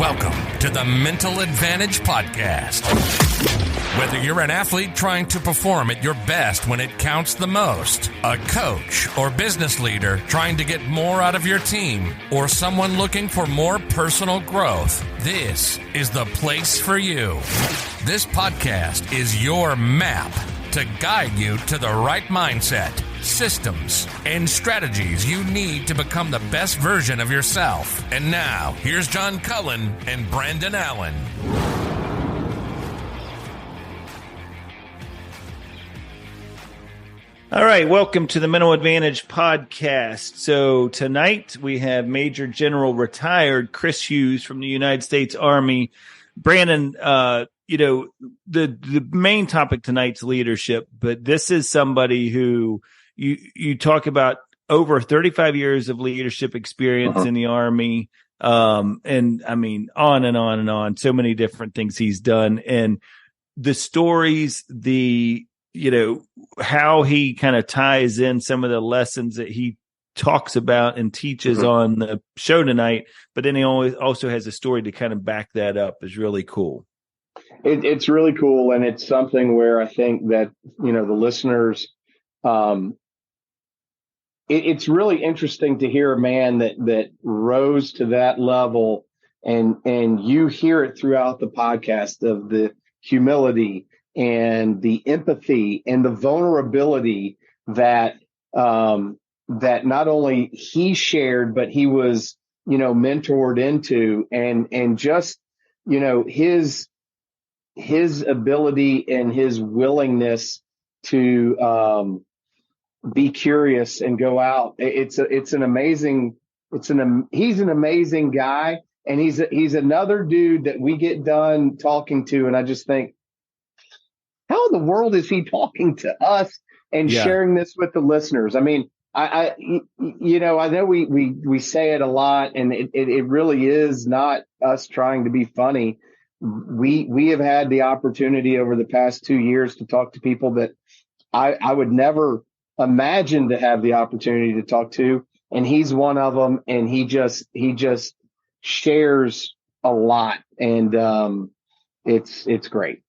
Welcome to the Mental Advantage Podcast. Whether you're an athlete trying to perform at your best when it counts the most, a coach or business leader trying to get more out of your team, or someone looking for more personal growth, this is the place for you. This podcast is your map to guide you to the right mindset, systems, and strategies you need to become the best version of yourself. And now, here's John Cullen and Brandon Allen. All right, welcome to the Mental Advantage Podcast. So tonight we have Major General retired Chris Hughes from the United States Army. Brandon, the main topic tonight's leadership, but this is somebody who you talk about over 35 years of leadership experience in the Army. And I mean, on and on and on, so many different things he's done, and the stories, how he kind of ties in some of the lessons that he talks about and teaches on the show tonight, but then he also has a story to kind of back that up is really cool. It's really cool. And it's something where I think that, the listeners, it's really interesting to hear a man that rose to that level, and you hear it throughout the podcast of the humility and the empathy and the vulnerability that not only he shared, but he was, mentored into, and just, his ability and his willingness to be curious and go out. He's an amazing guy, and he's another dude that we get done talking to, and I just think, how in the world is he talking to us and sharing this with the listeners? I mean, I know we say it a lot, and it really is not us trying to be funny. We have had the opportunity over the past 2 years to talk to people that I would never imagine to have the opportunity to talk to, and he's one of them. And he just shares a lot, and it's great.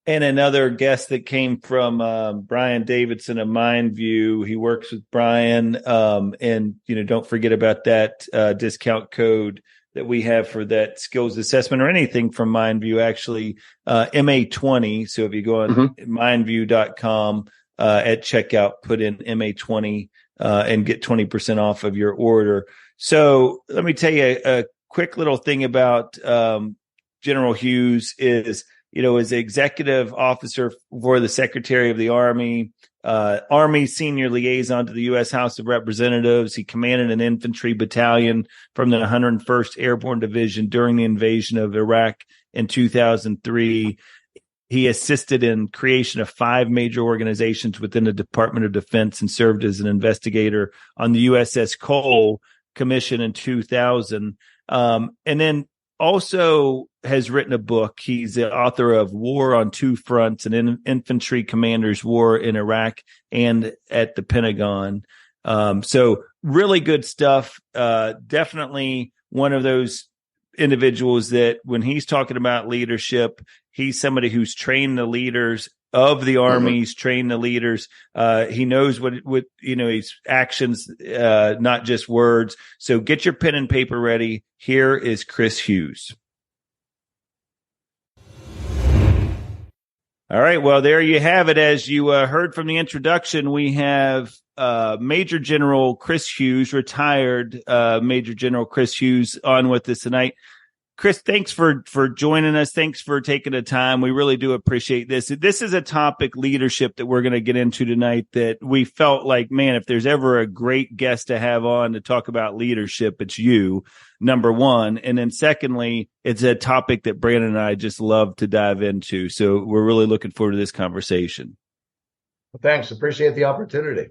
And another guest that came from Brian Davidson of MindView. He works with Brian, and don't forget about that discount code that we have for that skills assessment or anything from MindView. Actually, MA20. So if you go on mindview.com at checkout, put in MA20 and get 20% off of your order. So let me tell you a quick little thing about General Hughes is, as executive officer for the Secretary of the Army, Army Senior Liaison to the U.S. House of Representatives. He commanded an infantry battalion from the 101st Airborne Division during the invasion of Iraq in 2003. He assisted in creation of 5 major organizations within the Department of Defense and served as an investigator on the USS Cole Commission in 2000. And then also has written a book. He's the author of War on Two Fronts, an infantry commander's war in Iraq and at the Pentagon. So really good stuff. Definitely one of those individuals that when he's talking about leadership, he's somebody who's trained the leaders of the Army. He's trained the leaders. He knows what his actions, not just words. So get your pen and paper ready. Here is Chris Hughes. All right. Well, there you have it. As you heard from the introduction, we have Major General Chris Hughes, retired Major General Chris Hughes, on with us tonight. Chris, thanks for joining us. Thanks for taking the time. We really do appreciate this. This is a topic, leadership, that we're going to get into tonight that we felt like, man, if there's ever a great guest to have on to talk about leadership, it's you, number one. And then secondly, it's a topic that Brandon and I just love to dive into. So we're really looking forward to this conversation. Well, thanks. Appreciate the opportunity.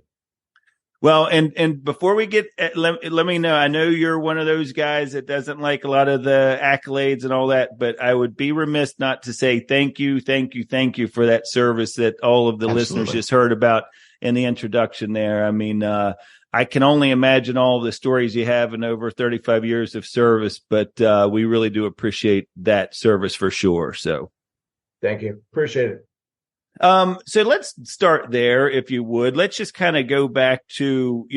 Well, and before we get, let me know, I know you're one of those guys that doesn't like a lot of the accolades and all that, but I would be remiss not to say thank you for that service that all of the listeners just heard about in the introduction there. I mean, I can only imagine all the stories you have in over 35 years of service, but we really do appreciate that service for sure. So thank you. Appreciate it. So let's start there, if you would. Let's just kind of go back to,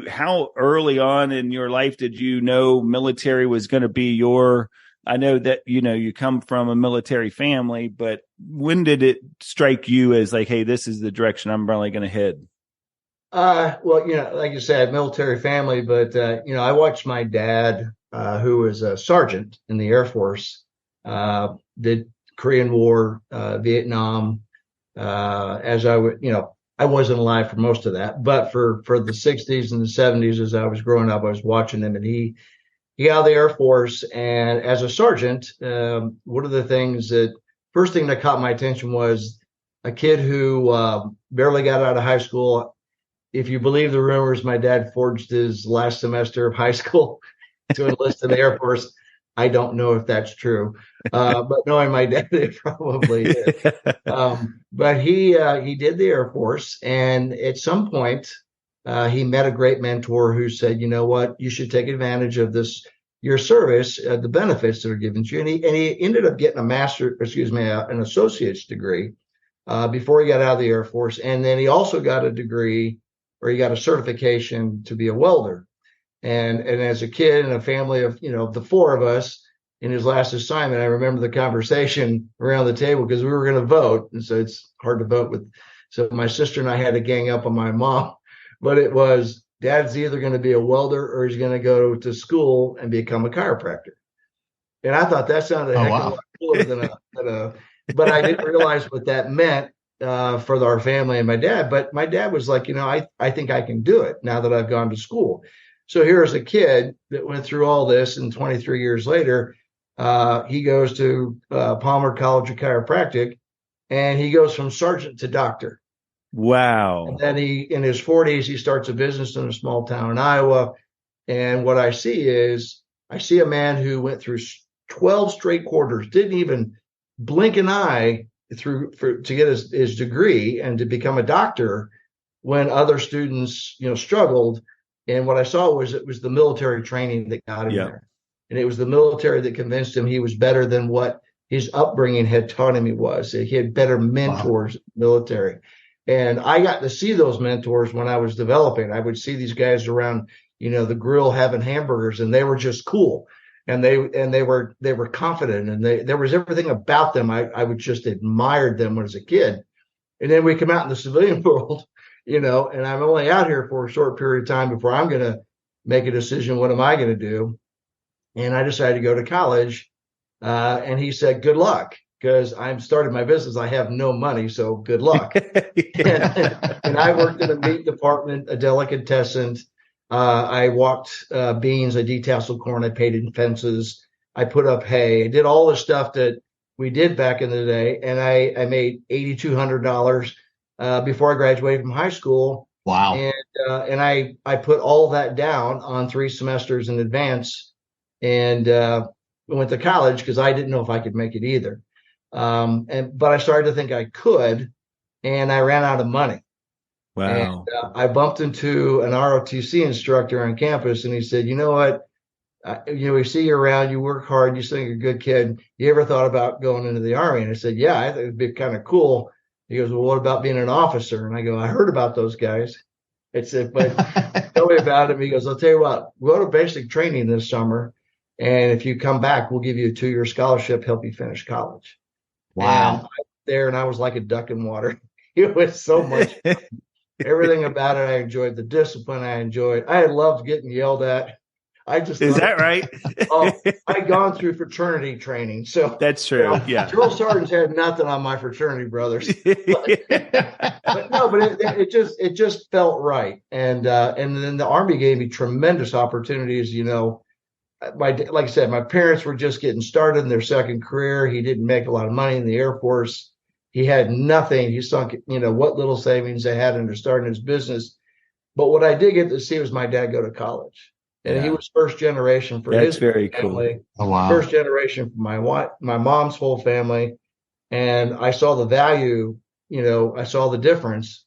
how early on in your life did you know military was going to be I know that, you come from a military family, but when did it strike you as like, hey, this is the direction I'm probably going to head? Well, like you said, military family, but, I watched my dad, who was a sergeant in the Air Force, did Korean War, Vietnam, as I would, I wasn't alive for most of that, but for the 60s and the 70s, as I was growing up, I was watching him, and he got out of the Air Force. And as a sergeant, one of the first thing that caught my attention was a kid who barely got out of high school. If you believe the rumors, my dad forged his last semester of high school to enlist in the Air Force. I don't know if that's true, but knowing my dad, it probably is. But he did the Air Force, and at some point, he met a great mentor who said, "You know what? You should take advantage of your service, the benefits that are given to you." And he ended up getting an associate's degree before he got out of the Air Force, and then he also got a degree, or he got a certification to be a welder. And as a kid in a family of, the four of us, in his last assignment, I remember the conversation around the table because we were going to vote. And so it's hard to vote with. So my sister and I had to gang up on my mom, but it was, Dad's either going to be a welder or he's going to go to school and become a chiropractor. And I thought that sounded a heck of a lot cooler than but I didn't realize what that meant for our family and my dad. But my dad was like, I think I can do it now that I've gone to school. So here's a kid that went through all this, and 23 years later, he goes to Palmer College of Chiropractic, and he goes from sergeant to doctor. Wow. And then in his 40s, he starts a business in a small town in Iowa. And what I see a man who went through 12 straight quarters, didn't even blink an eye to get his degree and to become a doctor when other students, struggled. And what I saw was it was the military training that got him there. And it was the military that convinced him he was better than what his upbringing had taught him he was. He had better mentors in the military. And I got to see those mentors when I was developing. I would see these guys around, the grill having hamburgers, and they were just cool. And they were confident, and there was everything about them. I would just admired them when I was a kid. And then we come out in the civilian world, and I'm only out here for a short period of time before I'm going to make a decision. What am I going to do? And I decided to go to college. And he said, good luck, because I'm starting my business. I have no money, so good luck. and I worked in a meat department, a delicatessen. I walked beans, I detasseled corn, I painted fences, I put up hay, I did all the stuff that we did back in the day. And I made $8,200 before I graduated from high school. Wow. And I put all that down on 3 semesters in advance, and went to college because I didn't know if I could make it either. But I started to think I could, and I ran out of money. Wow. And I bumped into an ROTC instructor on campus, and he said, you know what? We see you around, you work hard, you seem like a good kid. You ever thought about going into the Army? And I said, yeah, I think it'd be kind of cool. He goes, well, what about being an officer? And I go, I heard about those guys. I said, but tell me about him. He goes, I'll tell you what, go to basic training this summer, and if you come back, we'll give you a 2-year scholarship, help you finish college. Wow. And I was there, and I was like a duck in water. It was so much fun. Everything about it, I enjoyed the discipline. I loved getting yelled at. Is that right? I'd gone through fraternity training, so that's true. Yeah, drill sergeants had nothing on my fraternity brothers, but it just felt right. And then the Army gave me tremendous opportunities. Like I said, my parents were just getting started in their second career. He didn't make a lot of money in the Air Force. He had nothing. He sunk, what little savings they had into starting his business. But what I did get to see was my dad go to college. And he was first generation for his very family. Cool. Oh, wow. First generation for my mom's whole family. And I saw the value, I saw the difference.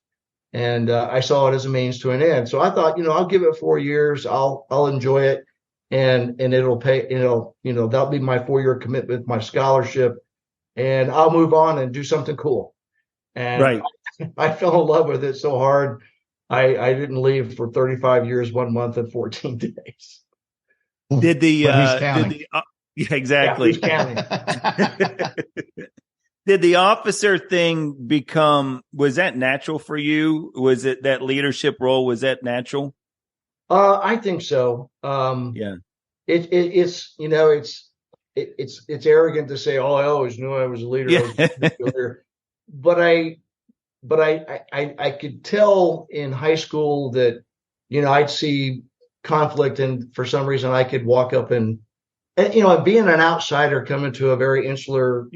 And I saw it as a means to an end. So I thought, I'll give it 4 years. I'll enjoy it, and it'll pay. That'll be my 4-year commitment, my scholarship, and I'll move on and do something cool. And right. I fell in love with it so hard. I didn't leave for 35 years, 1 month, and 14 days. Did the yeah, exactly. Yeah, Did the officer thing was that natural for you? Was it that leadership role? Was that natural? I think so. Yeah. It's arrogant to say, oh, I always knew I was a leader. Yeah. But I could tell in high school that, I'd see conflict, and for some reason I could walk up and being an outsider coming to a very insular,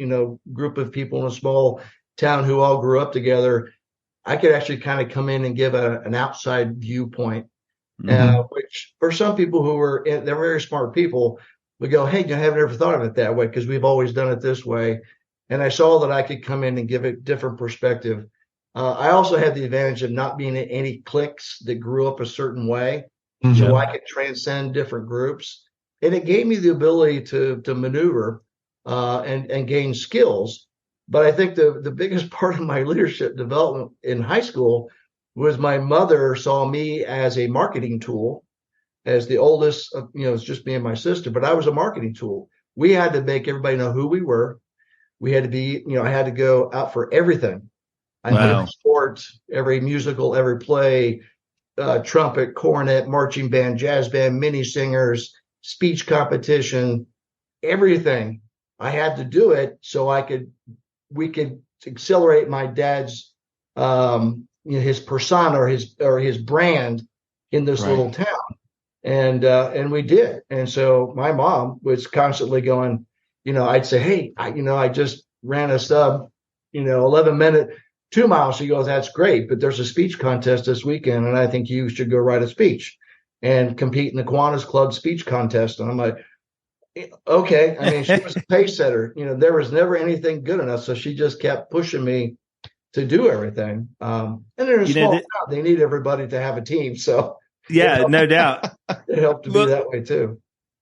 group of people in a small town who all grew up together, I could actually kind of come in and give an outside viewpoint, which for some people they're very smart people, would go, hey, I haven't ever thought of it that way because we've always done it this way. And I saw that I could come in and give a different perspective. I also had the advantage of not being in any cliques that grew up a certain way. So I could transcend different groups. And it gave me the ability to maneuver and gain skills. But I think the biggest part of my leadership development in high school was my mother saw me as a marketing tool. As the oldest, it's just me and my sister, but I was a marketing tool. We had to make everybody know who we were. We had to be, I had to go out for everything. I had every sport, every musical, every play, trumpet, cornet, marching band, jazz band, mini singers, speech competition, everything. I had to do it so we could accelerate my dad's, his persona or his brand in this little town. And we did. And so my mom was constantly going, I'd say, hey, I just ran a sub, 11-minute 2 miles. She goes, that's great, but there's a speech contest this weekend, and I think you should go write a speech and compete in the Kiwanis Club speech contest. And I'm like, okay. I mean, she was a pace setter. There was never anything good enough. So she just kept pushing me to do everything. And in a small town, they need everybody to have a team. So yeah, no doubt. It helped to be that way too.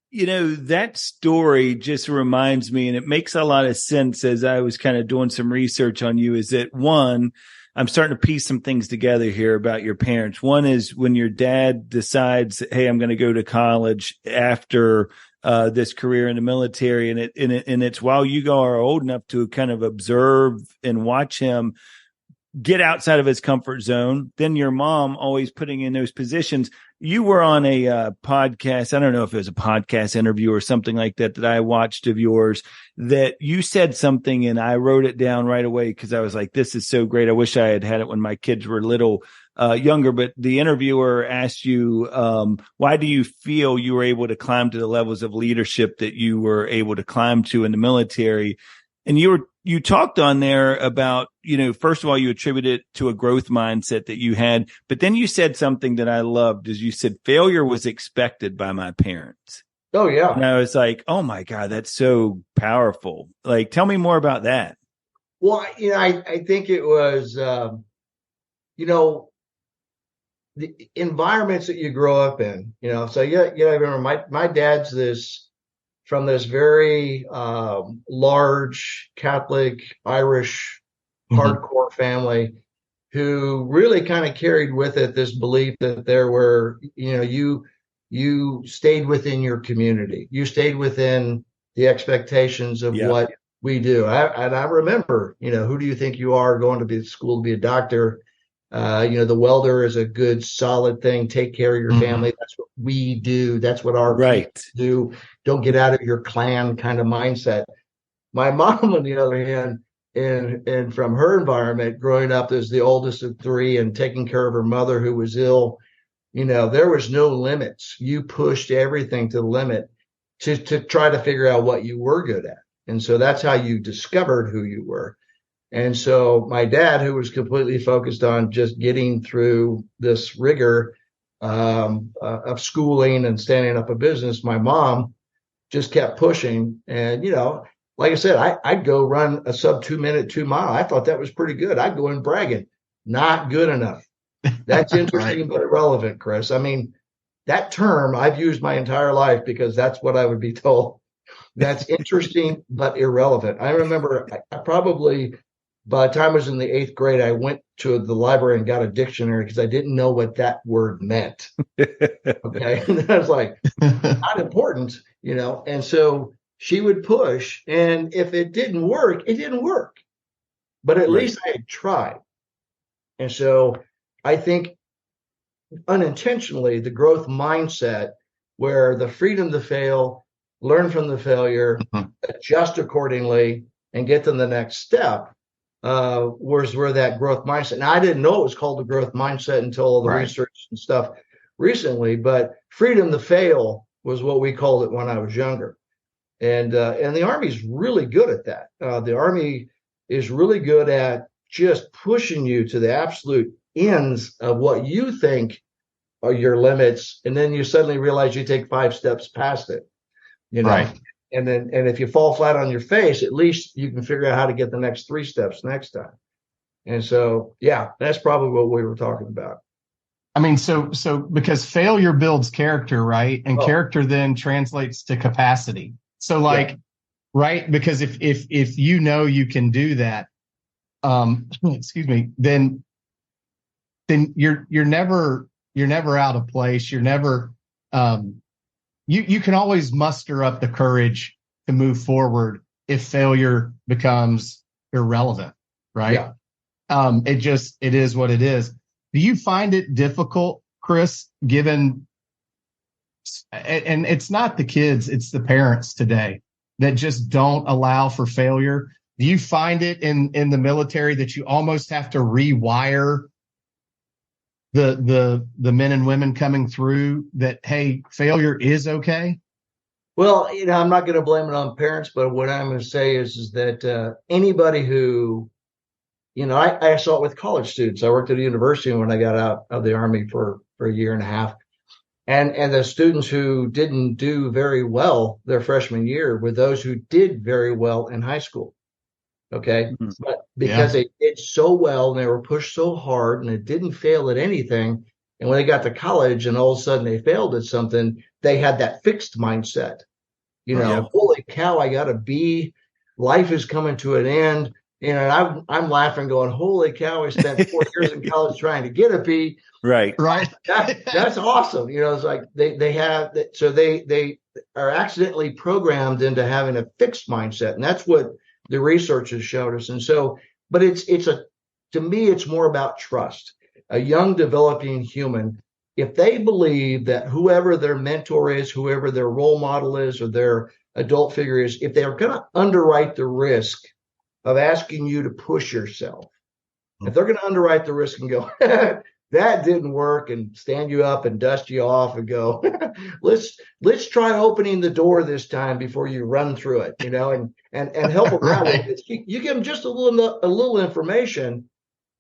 That story just reminds me, and it makes a lot of sense as I was kind of doing some research on you, is that one, I'm starting to piece some things together here about your parents. One is when your dad decides, hey, I'm going to go to college after this career in the military. And it's while you are old enough to kind of observe and watch him get outside of his comfort zone. Then your mom always putting in those positions. You were on a podcast. I don't know if it was a podcast interview or something like that I watched of yours, that you said something and I wrote it down right away because I was like, this is so great. I wish I had it when my kids were little younger. But the interviewer asked you, why do you feel you were able to climb to the levels of leadership that you were able to climb to in the military? And you talked on there about, first of all, you attributed it to a growth mindset that you had, but then you said something that I loved, is you said failure was expected by my parents. Oh, yeah. And I was like, oh my God, that's so powerful. Like, tell me more about that. Well, I think it was, the environments that you grow up in, so I remember my dad's from this very large Catholic Irish hardcore family who really kind of carried with it this belief that there were, you stayed within your community. You stayed within the expectations of what we do. I remember, who do you think you are going to be at school to be a doctor? The welder is a good, solid thing. Take care of your family. That's what we do. That's what our parents do. Don't get out of your clan kind of mindset. My mom, on the other hand, and from her environment, growing up as the oldest of three and taking care of her mother who was ill, there was no limits. You pushed everything to the limit to try to figure out what you were good at. And so that's how you discovered who you were. And so my dad, who was completely focused on just getting through this rigor of schooling and standing up a business, my mom just kept pushing. And, like I said, I'd go run a sub 2 minute 2 mile. I thought that was pretty good. I'd go in bragging, not good enough. That's interesting but irrelevant, Chris. I mean, that term I've used my entire life because that's what I would be told. That's interesting but irrelevant. I remember I probably, by the time I was in the 8th grade, I went to the library and got a dictionary because I didn't know what that word meant. Okay. And I was like, not important, and so she would push. And if it didn't work, it didn't work. But at least I had tried. And so I think unintentionally, the growth mindset where the freedom to fail, learn from the failure, adjust accordingly, and get to the next step was where that growth mindset. Now, I didn't know it was called the growth mindset until all the research and stuff recently, but freedom to fail was what we called it when I was younger. And the Army's really good at that. The Army is really good at just pushing you to the absolute ends of what you think are your limits, and then you suddenly realize you take 5 steps past it. Right. And if you fall flat on your face, at least you can figure out how to get the next 3 steps next time. And so, yeah, that's probably what we were talking about. I mean, so because failure builds character, right? And character then translates to capacity. So right? Because if you can do that, excuse me, then you're never out of place. You're never, you can always muster up the courage to move forward if failure becomes irrelevant, right? Yeah. It is what it is. Do you find it difficult, Chris, given, and it's not the kids, it's the parents today that just don't allow for failure? Do you find it in the military that you almost have to rewire the men and women coming through that, hey, failure is okay? Well, I'm not going to blame it on parents, but what I'm going to say is that anybody who, I saw it with college students. I worked at a university when I got out of the Army for a year and a half. And the students who didn't do very well their freshman year were those who did very well in high school. Okay. Mm-hmm. But because they did so well and they were pushed so hard and it didn't fail at anything. And when they got to college and all of a sudden they failed at something, they had that fixed mindset. Holy cow, I got a B. Life is coming to an end. And I'm laughing, going, "Holy cow! I spent 4 years in college trying to get a B." Right. That's awesome. It's like they have that, so they are accidentally programmed into having a fixed mindset, and that's what the research has showed us. And so, but to me, it's more about trust. A young developing human, if they believe that whoever their mentor is, whoever their role model is, or their adult figure is, if they're going to underwrite the risk of asking you to push yourself, if they're going to underwrite the risk and go, that didn't work, and stand you up and dust you off and go, let's try opening the door this time before you run through it, and help them out. You give them just a little information,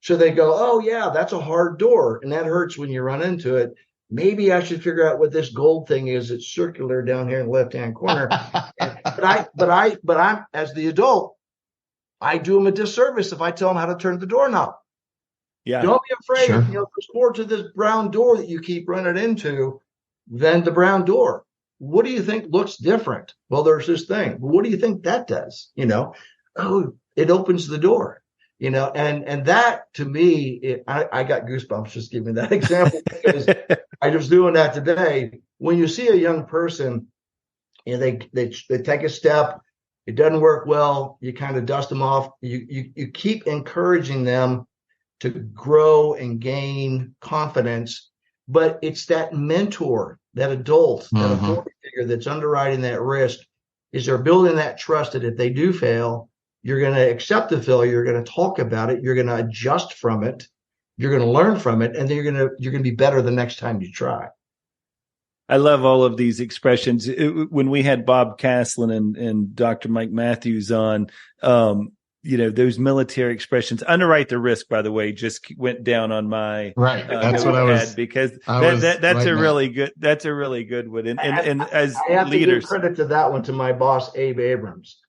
so they go, oh yeah, that's a hard door and that hurts when you run into it. Maybe I should figure out what this gold thing is. It's circular down here in the left-hand corner. But I'm as the adult, I do them a disservice if I tell them how to turn the doorknob. Yeah. Don't be afraid. Sure. There's more to this brown door that you keep running into than the brown door. What do you think looks different? Well, there's this thing. What do you think that does? Oh, it opens the door. And that to me, I got goosebumps just giving that example because I was doing that today. When you see a young person and they take a step, it doesn't work well, you kind of dust them off. You keep encouraging them to grow and gain confidence, but it's that mentor, that adult, that authority figure that's underwriting that risk. Is they're building that trust that if they do fail, you're going to accept the failure, you're going to talk about it, you're going to adjust from it, you're going to learn from it, and then you're going to be better the next time you try. I love all of these expressions. When we had Bob Caslin and Dr. Mike Matthews on, those military expressions. Underwrite the risk, by the way, just went down on my That's what I was because that's a really good one. And as I have leaders, to give credit to that one to my boss Abe Abrams.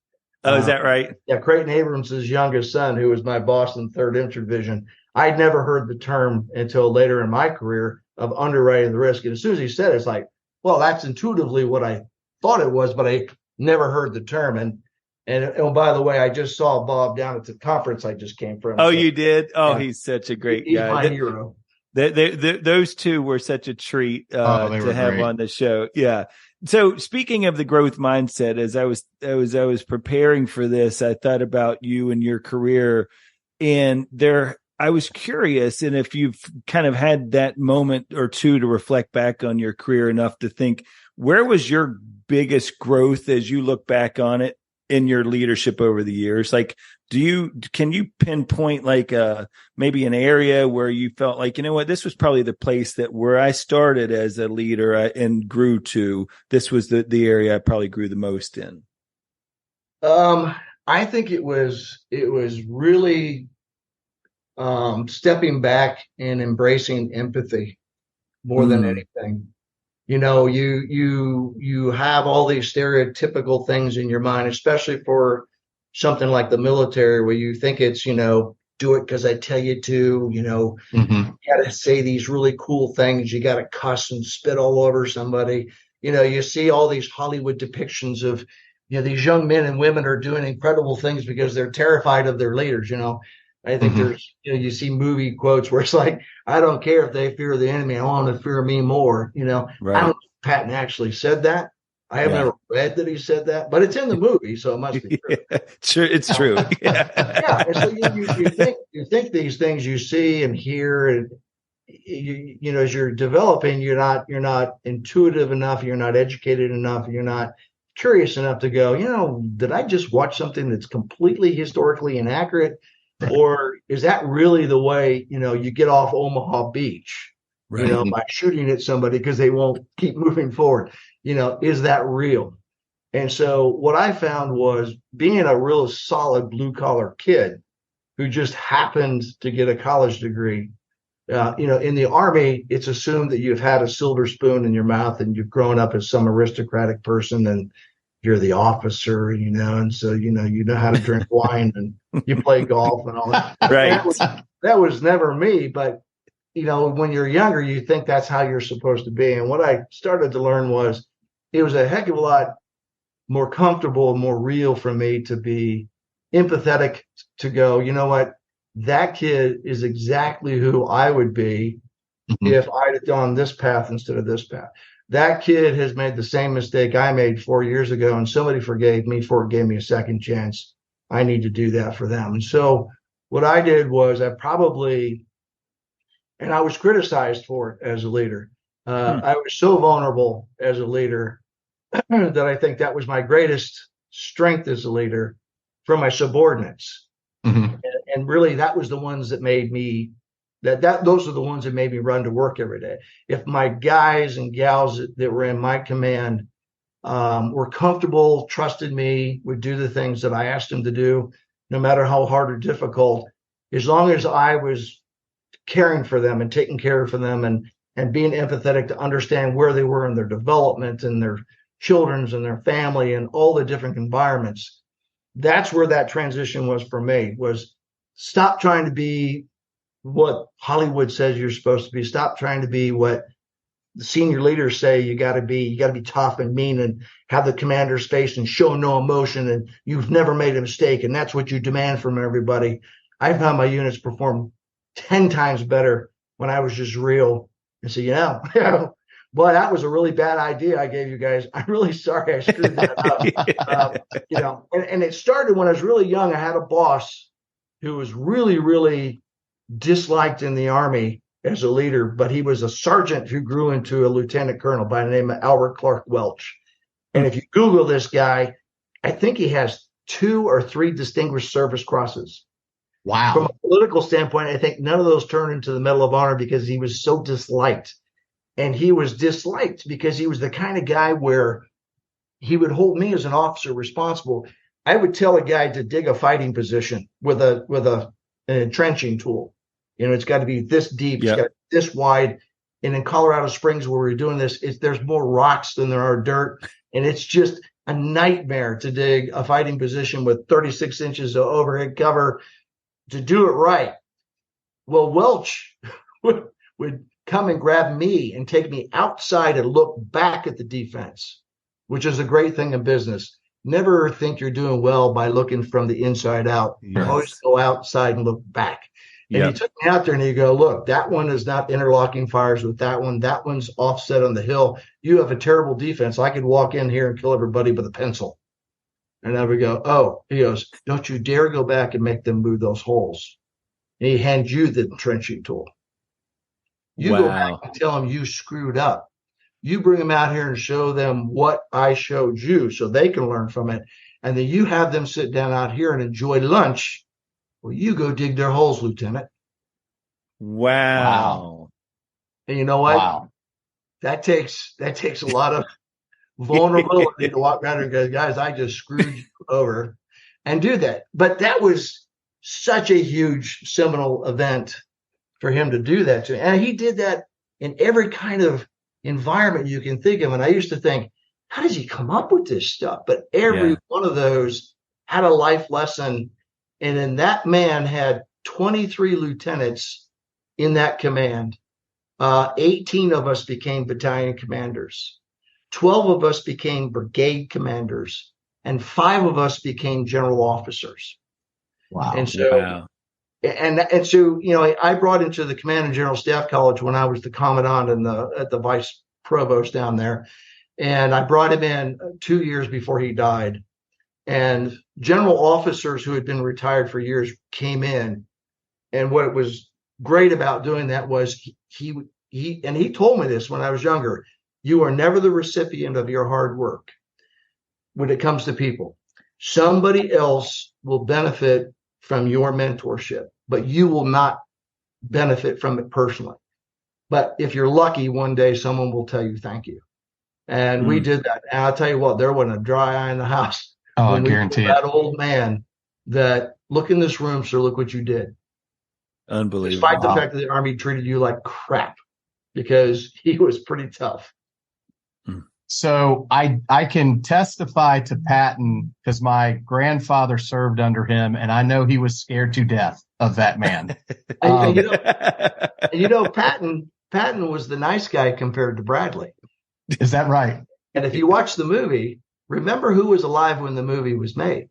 Oh, is that right? Yeah, Creighton Abrams' youngest son, who was my boss in 3rd Infantry Division. I'd never heard the term until later in my career of underwriting the risk. And as soon as he said it, it's like, well, that's intuitively what I thought it was, but I never heard the term. And by the way, I just saw Bob down at the conference I just came from. Oh, so, you did? Oh, yeah. He's such a great he's guy. My hero. Those two were such a treat to have great. on the show. Yeah. So speaking of the growth mindset, as I was preparing for this, I thought about you and your career, and I was curious, and if you've kind of had that moment or two to reflect back on your career enough to think, where was your biggest growth as you look back on it in your leadership over the years? Like, can you pinpoint like maybe an area where you felt like, you know what, this was probably the place that where I started as a leader and grew to, this was the area I probably grew the most in? I think it was really stepping back and embracing empathy more than anything. You know, you have all these stereotypical things in your mind, especially for something like the military, where you think it's, you know, do it because I tell you to, you know, you got to say these really cool things. You got to cuss and spit all over somebody. You know, you see all these Hollywood depictions of, you know, these young men and women are doing incredible things because they're terrified of their leaders. You know, I think there's, you know, you see movie quotes where it's like, I don't care if they fear the enemy. I want them to fear me more. You know, right. I don't know if Patton actually said that. I have never read that he said that, but it's in the movie, so it must be true. Sure, it's true. Yeah. And so you think these things you see and hear, and you know, as you're developing, you're not intuitive enough, you're not educated enough, you're not curious enough to go, you know, did I just watch something that's completely historically inaccurate? Or is that really the way, you know, you get off Omaha Beach, you know, by shooting at somebody because they won't keep moving forward? You know, is that real? And so what I found was, being a real solid blue collar kid who just happened to get a college degree, you know, in the Army, it's assumed that you've had a silver spoon in your mouth and you've grown up as some aristocratic person and you're the officer, you know, and so, you know how to drink wine and you play golf and all that. Right. That was never me. But, you know, when you're younger, you think that's how you're supposed to be. And what I started to learn was it was a heck of a lot more comfortable and more real for me to be empathetic, to go, you know what, that kid is exactly who I would be if I'd have gone this path instead of this path. That kid has made the same mistake I made 4 years ago, and somebody forgave me gave me a second chance. I need to do that for them. And so what I did was and I was criticized for it as a leader. I was so vulnerable as a leader that I think that was my greatest strength as a leader from my subordinates. And really, that was the ones that made me those are the ones that made me run to work every day. If my guys and gals that were in my command were comfortable, trusted me, would do the things that I asked them to do, no matter how hard or difficult, as long as I was caring for them and taking care of them and being empathetic to understand where they were in their development and their children's and their family and all the different environments. That's where that transition was for me, was stop trying to be what Hollywood says you're supposed to be. Stop trying to be what the senior leaders say you got to be. You got to be tough and mean and have the commander's face and show no emotion, and you've never made a mistake, and that's what you demand from everybody. I found my units perform 10 times better when I was just real. And so, you know, boy, that was a really bad idea I gave you guys. I'm really sorry I screwed that up. You know, and it started when I was really young. I had a boss who was really, really disliked in the Army as a leader, but he was a sergeant who grew into a lieutenant colonel by the name of Albert Clark Welch. And if you Google this guy, I think he has 2 or 3 Distinguished Service Crosses. Wow. From a political standpoint, I think none of those turned into the Medal of Honor because he was so disliked. And he was disliked because he was the kind of guy where he would hold me as an officer responsible. I would tell a guy to dig a fighting position with an entrenching tool. You know, it's got to be this deep, It's got to be this wide. And in Colorado Springs, where we're doing this, there's more rocks than there are dirt. And it's just a nightmare to dig a fighting position with 36 inches of overhead cover to do it right. Well, Welch would come and grab me and take me outside and look back at the defense, which is a great thing in business. Never think you're doing well by looking from the inside out. Yes. Always go outside and look back. And he took me out there and you go, look, that one is not interlocking fires with that one. That one's offset on the hill. You have a terrible defense. I could walk in here and kill everybody with a pencil. And then we go, oh, he goes, don't you dare go back and make them move those holes. And he hands you the trenching tool. You go back and tell them you screwed up. You bring them out here and show them what I showed you so they can learn from it. And then you have them sit down out here and enjoy lunch. Well, you go dig their holes, Lieutenant. Wow. And you know what? Wow. That takes a lot of vulnerability to walk around and go, guys, I just screwed you over and do that. But that was such a huge seminal event for him to do that to me. And he did that in every kind of environment you can think of. And I used to think, how does he come up with this stuff? But every one of those had a life lesson. And then that man had 23 lieutenants in that command. 18 of us became battalion commanders. 12 of us became brigade commanders. And 5 of us became general officers. Wow. And so, and so, you know, I brought into the Command and General Staff College when I was the commandant and the vice provost down there. And I brought him in 2 years before he died. And general officers who had been retired for years came in. And what was great about doing that was he told me this when I was younger, you are never the recipient of your hard work when it comes to people. Somebody else will benefit from your mentorship, but you will not benefit from it personally. But if you're lucky, one day someone will tell you thank you. And we did that. And I'll tell you what, there wasn't a dry eye in the house. Oh, I guarantee it. That old man that, look in this room, sir, look what you did. Unbelievable. Despite the fact that the Army treated you like crap, because he was pretty tough. So I can testify to Patton because my grandfather served under him, and I know he was scared to death of that man. And you know, Patton was the nice guy compared to Bradley. Is that right? And if you watch the movie, remember who was alive when the movie was made?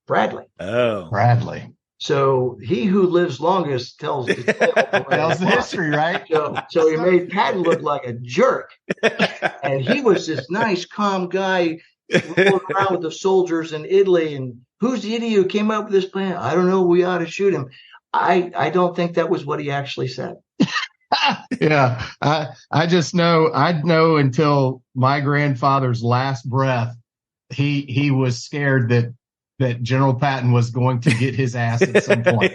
Bradley. Oh, Bradley. So he who lives longest tells the tale. Tells the history, right? So he made Patton look like a jerk. And he was this nice, calm guy rolling around with the soldiers in Italy. And who's the idiot who came up with this plan? I don't know. We ought to shoot him. I don't think that was what he actually said. Yeah. I just know, I'd know until my grandfather's last breath, he was scared that General Patton was going to get his ass at some point.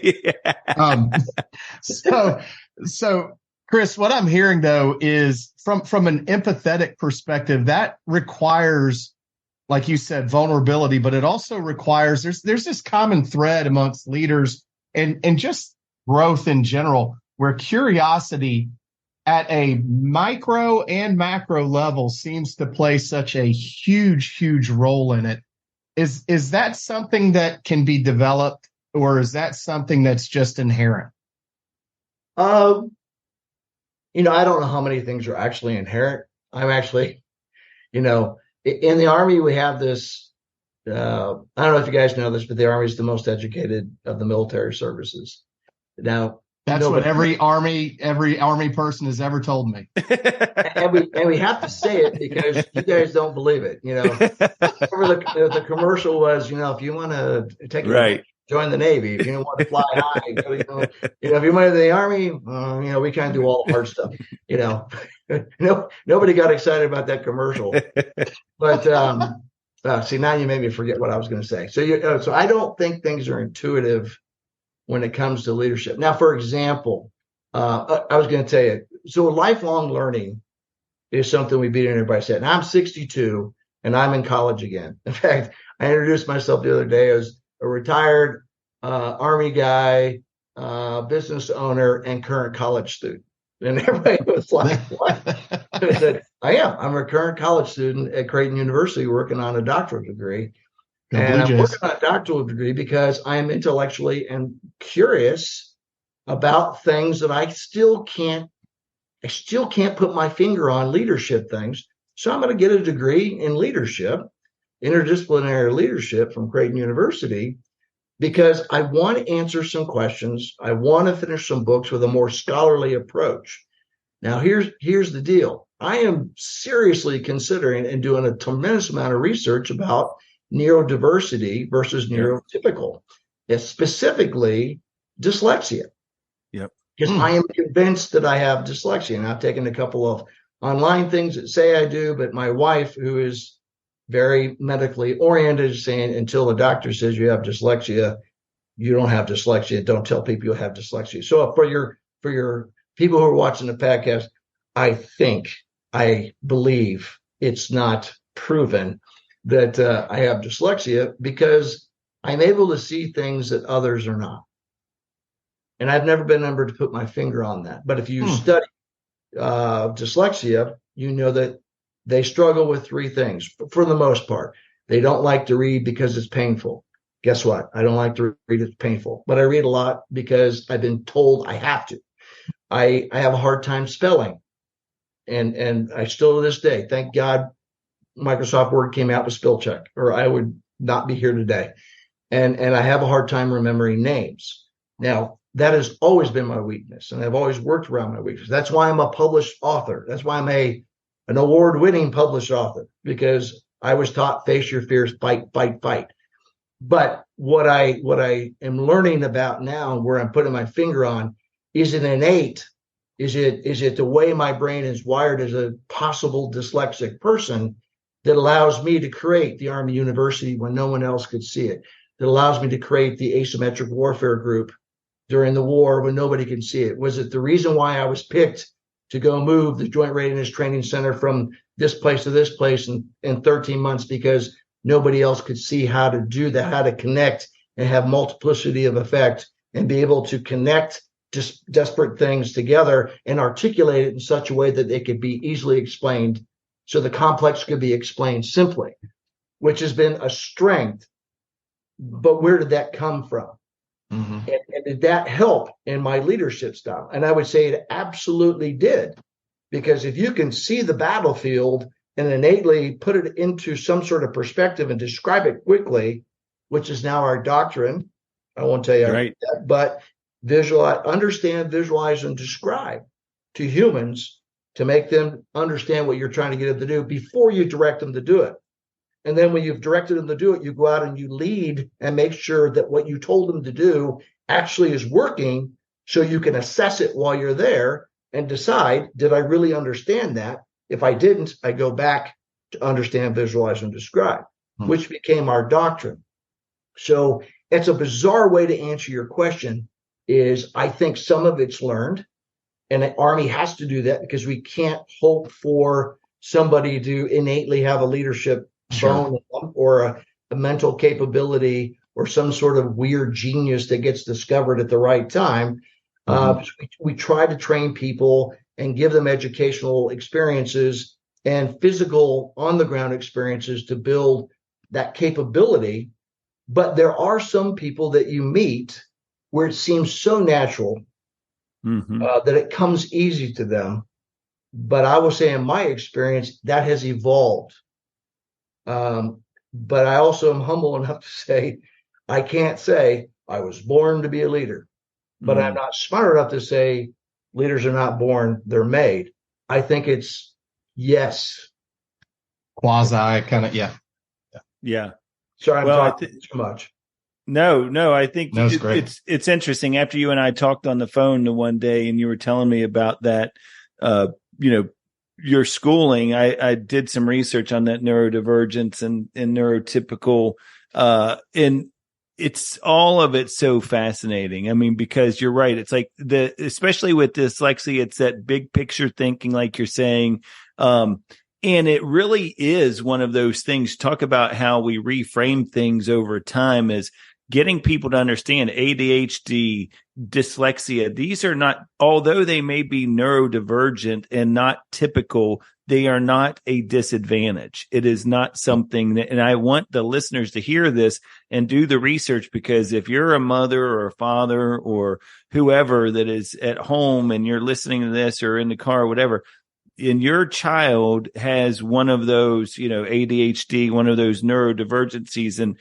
So Chris, what I'm hearing though is from an empathetic perspective, that requires, like you said, vulnerability, but it also requires, there's this common thread amongst leaders and just growth in general, where curiosity at a micro and macro level seems to play such a huge role in it. Is that something that can be developed, or is that something that's just inherent? I don't know how many things are actually inherent. I'm actually, in the Army, we have this, I don't know if you guys know this, but the Army is the most educated of the military services. Now, that's what every army person has ever told me. and we have to say it because you guys don't believe it. The commercial was, if you want to take it, join the Navy. If you want to fly high, if you want to the Army, we kind of do all the hard stuff. Nobody got excited about that commercial. But see, now you made me forget what I was going to say. So I don't think things are intuitive when it comes to leadership. Now, for example, I was going to tell you, so lifelong learning is something we beat everybody said. Now I'm 62 and I'm in college again. In fact, I introduced myself the other day as a retired Army guy, business owner, and current college student. And everybody was like, what? I said, I'm a current college student at Creighton University working on a doctorate degree. And I'm working on a doctoral degree because I am intellectually and curious about things that I still can't put my finger on, leadership things. So I'm going to get a degree in leadership, interdisciplinary leadership from Creighton University, because I want to answer some questions. I want to finish some books with a more scholarly approach. Now, here's the deal. I am seriously considering and doing a tremendous amount of research about neurodiversity versus neurotypical, specifically dyslexia. Yep. Because I am convinced that I have dyslexia. And I've taken a couple of online things that say I do, but my wife, who is very medically oriented, is saying until the doctor says you have dyslexia, you don't have dyslexia. Don't tell people you have dyslexia. So for your people who are watching the podcast, I believe it's not proven that I have dyslexia, because I'm able to see things that others are not. And I've never been able to put my finger on that. But if you study dyslexia, you know that they struggle with three things for the most part. They don't like to read because it's painful. Guess what? I don't like to read, it's painful. But I read a lot because I've been told I have to. I have a hard time spelling. And I still to this day, thank God Microsoft Word came out with spell check, or I would not be here today. And I have a hard time remembering names. Now, that has always been my weakness, and I've always worked around my weakness. That's why I'm a published author. That's why I'm an award-winning published author, because I was taught face your fears, fight, fight, fight. But what I am learning about now, where I'm putting my finger on, is it innate? Is it the way my brain is wired as a possible dyslexic person that allows me to create the Army University when no one else could see it? That allows me to create the asymmetric warfare group during the war when nobody can see it? Was it the reason why I was picked to go move the Joint Readiness Training Center from this place to this place in 13 months, because nobody else could see how to do that, how to connect and have multiplicity of effect and be able to connect just disparate things together and articulate it in such a way that they could be easily explained, so the complex could be explained simply, which has been a strength. But where did that come from? Mm-hmm. And did that help in my leadership style? And I would say it absolutely did, because if you can see the battlefield and innately put it into some sort of perspective and describe it quickly, which is now our doctrine, I won't tell you that, but understand, visualize, and describe to humans to make them understand what you're trying to get them to do before you direct them to do it. And then when you've directed them to do it, you go out and you lead and make sure that what you told them to do actually is working, so you can assess it while you're there and decide, did I really understand that? If I didn't, I go back to understand, visualize, and describe, which became our doctrine. So it's a bizarre way to answer your question. Is I think some of it's learned, and the Army has to do that, because we can't hope for somebody to innately have a leadership bone or a mental capability or some sort of weird genius that gets discovered at the right time. We try to train people and give them educational experiences and physical on-the-ground experiences to build that capability. But there are some people that you meet where it seems so natural that it comes easy to them. But I will say, in my experience, that has evolved. But I also am humble enough to say, I can't say I was born to be a leader, but I'm not smart enough to say leaders are not born, they're made. I think it's quasi kind of, yeah. Sorry, I'm talking too much. No, I think it's interesting. After you and I talked on the phone the one day, and you were telling me about that, your schooling, I did some research on that neurodivergence and neurotypical, and it's all of it so fascinating. I mean, because you're right. It's like especially with dyslexia, it's that big picture thinking, like you're saying. And it really is one of those things. Talk about how we reframe things over time, as getting people to understand ADHD, dyslexia. These are not, although they may be neurodivergent and not typical, they are not a disadvantage. It is not something that, and I want the listeners to hear this and do the research, because if you're a mother or a father or whoever that is at home and you're listening to this or in the car or whatever, and your child has one of those, ADHD, one of those neurodivergencies, and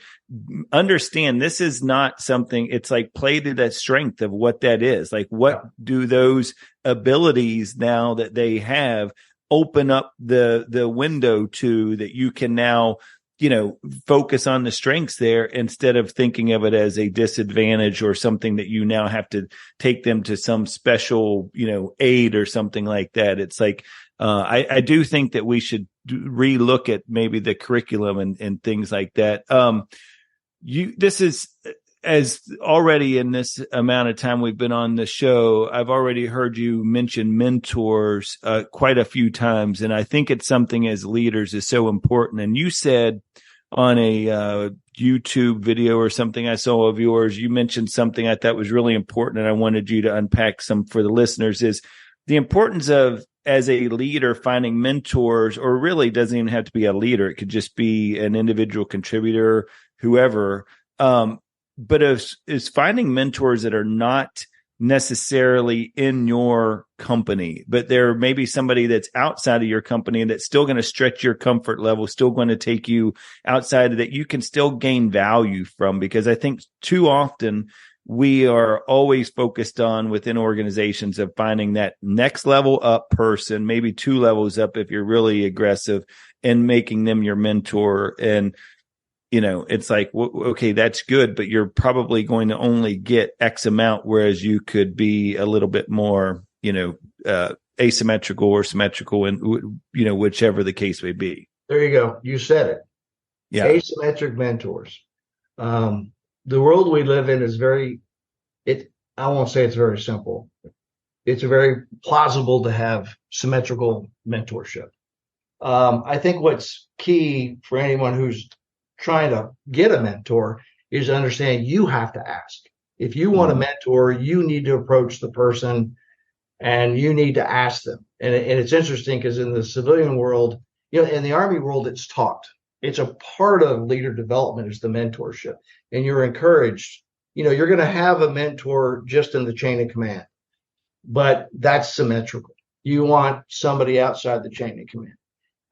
understand this is not something, it's like play to that strength of what that is. Like, what do those abilities now that they have open up the window to, that you can now, focus on the strengths there instead of thinking of it as a disadvantage or something that you now have to take them to some special, aid or something like that. It's like, I do think that we should relook at maybe the curriculum and things like that. This is, as already in this amount of time we've been on the show, I've already heard you mention mentors quite a few times. And I think it's something as leaders is so important. And you said on a YouTube video or something I saw of yours, you mentioned something I thought was really important, and I wanted you to unpack some for the listeners, is the importance of, as a leader, finding mentors, or really doesn't even have to be a leader. It could just be an individual contributor, whoever. But is finding mentors that are not necessarily in your company, but they're maybe somebody that's outside of your company and that's still going to stretch your comfort level, still going to take you outside of that you can still gain value from. Because I think too often we are always focused on, within organizations, of finding that next level up person, maybe 2 levels up if you're really aggressive, and making them your mentor. And it's like, okay, that's good, but you're probably going to only get X amount, whereas you could be a little bit more, asymmetrical or symmetrical, and, whichever the case may be. There you go. You said it. Yeah. Asymmetric mentors. The world we live in is I won't say it's very simple. It's very plausible to have symmetrical mentorship. I think what's key for anyone who's trying to get a mentor is to understand you have to ask. If you want a mentor, you need to approach the person and you need to ask them. And it's interesting because in the civilian world, in the Army world, it's taught. It's a part of leader development is the mentorship. And you're encouraged, you're going to have a mentor just in the chain of command, but that's symmetrical. You want somebody outside the chain of command.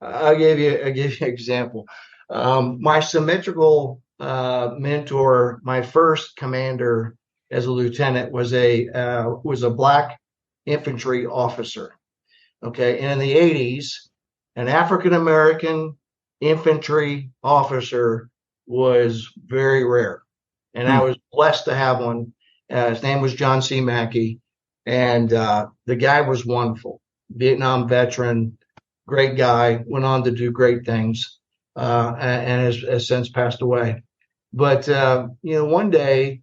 I'll give you an example. My symmetrical mentor, my first commander as a lieutenant, was a black infantry officer. Okay, and in the 80s, an African American infantry officer was very rare, and I was blessed to have one. His name was John C. Mackey, and the guy was wonderful. Vietnam veteran, great guy, went on to do great things. And has since passed away. But, one day,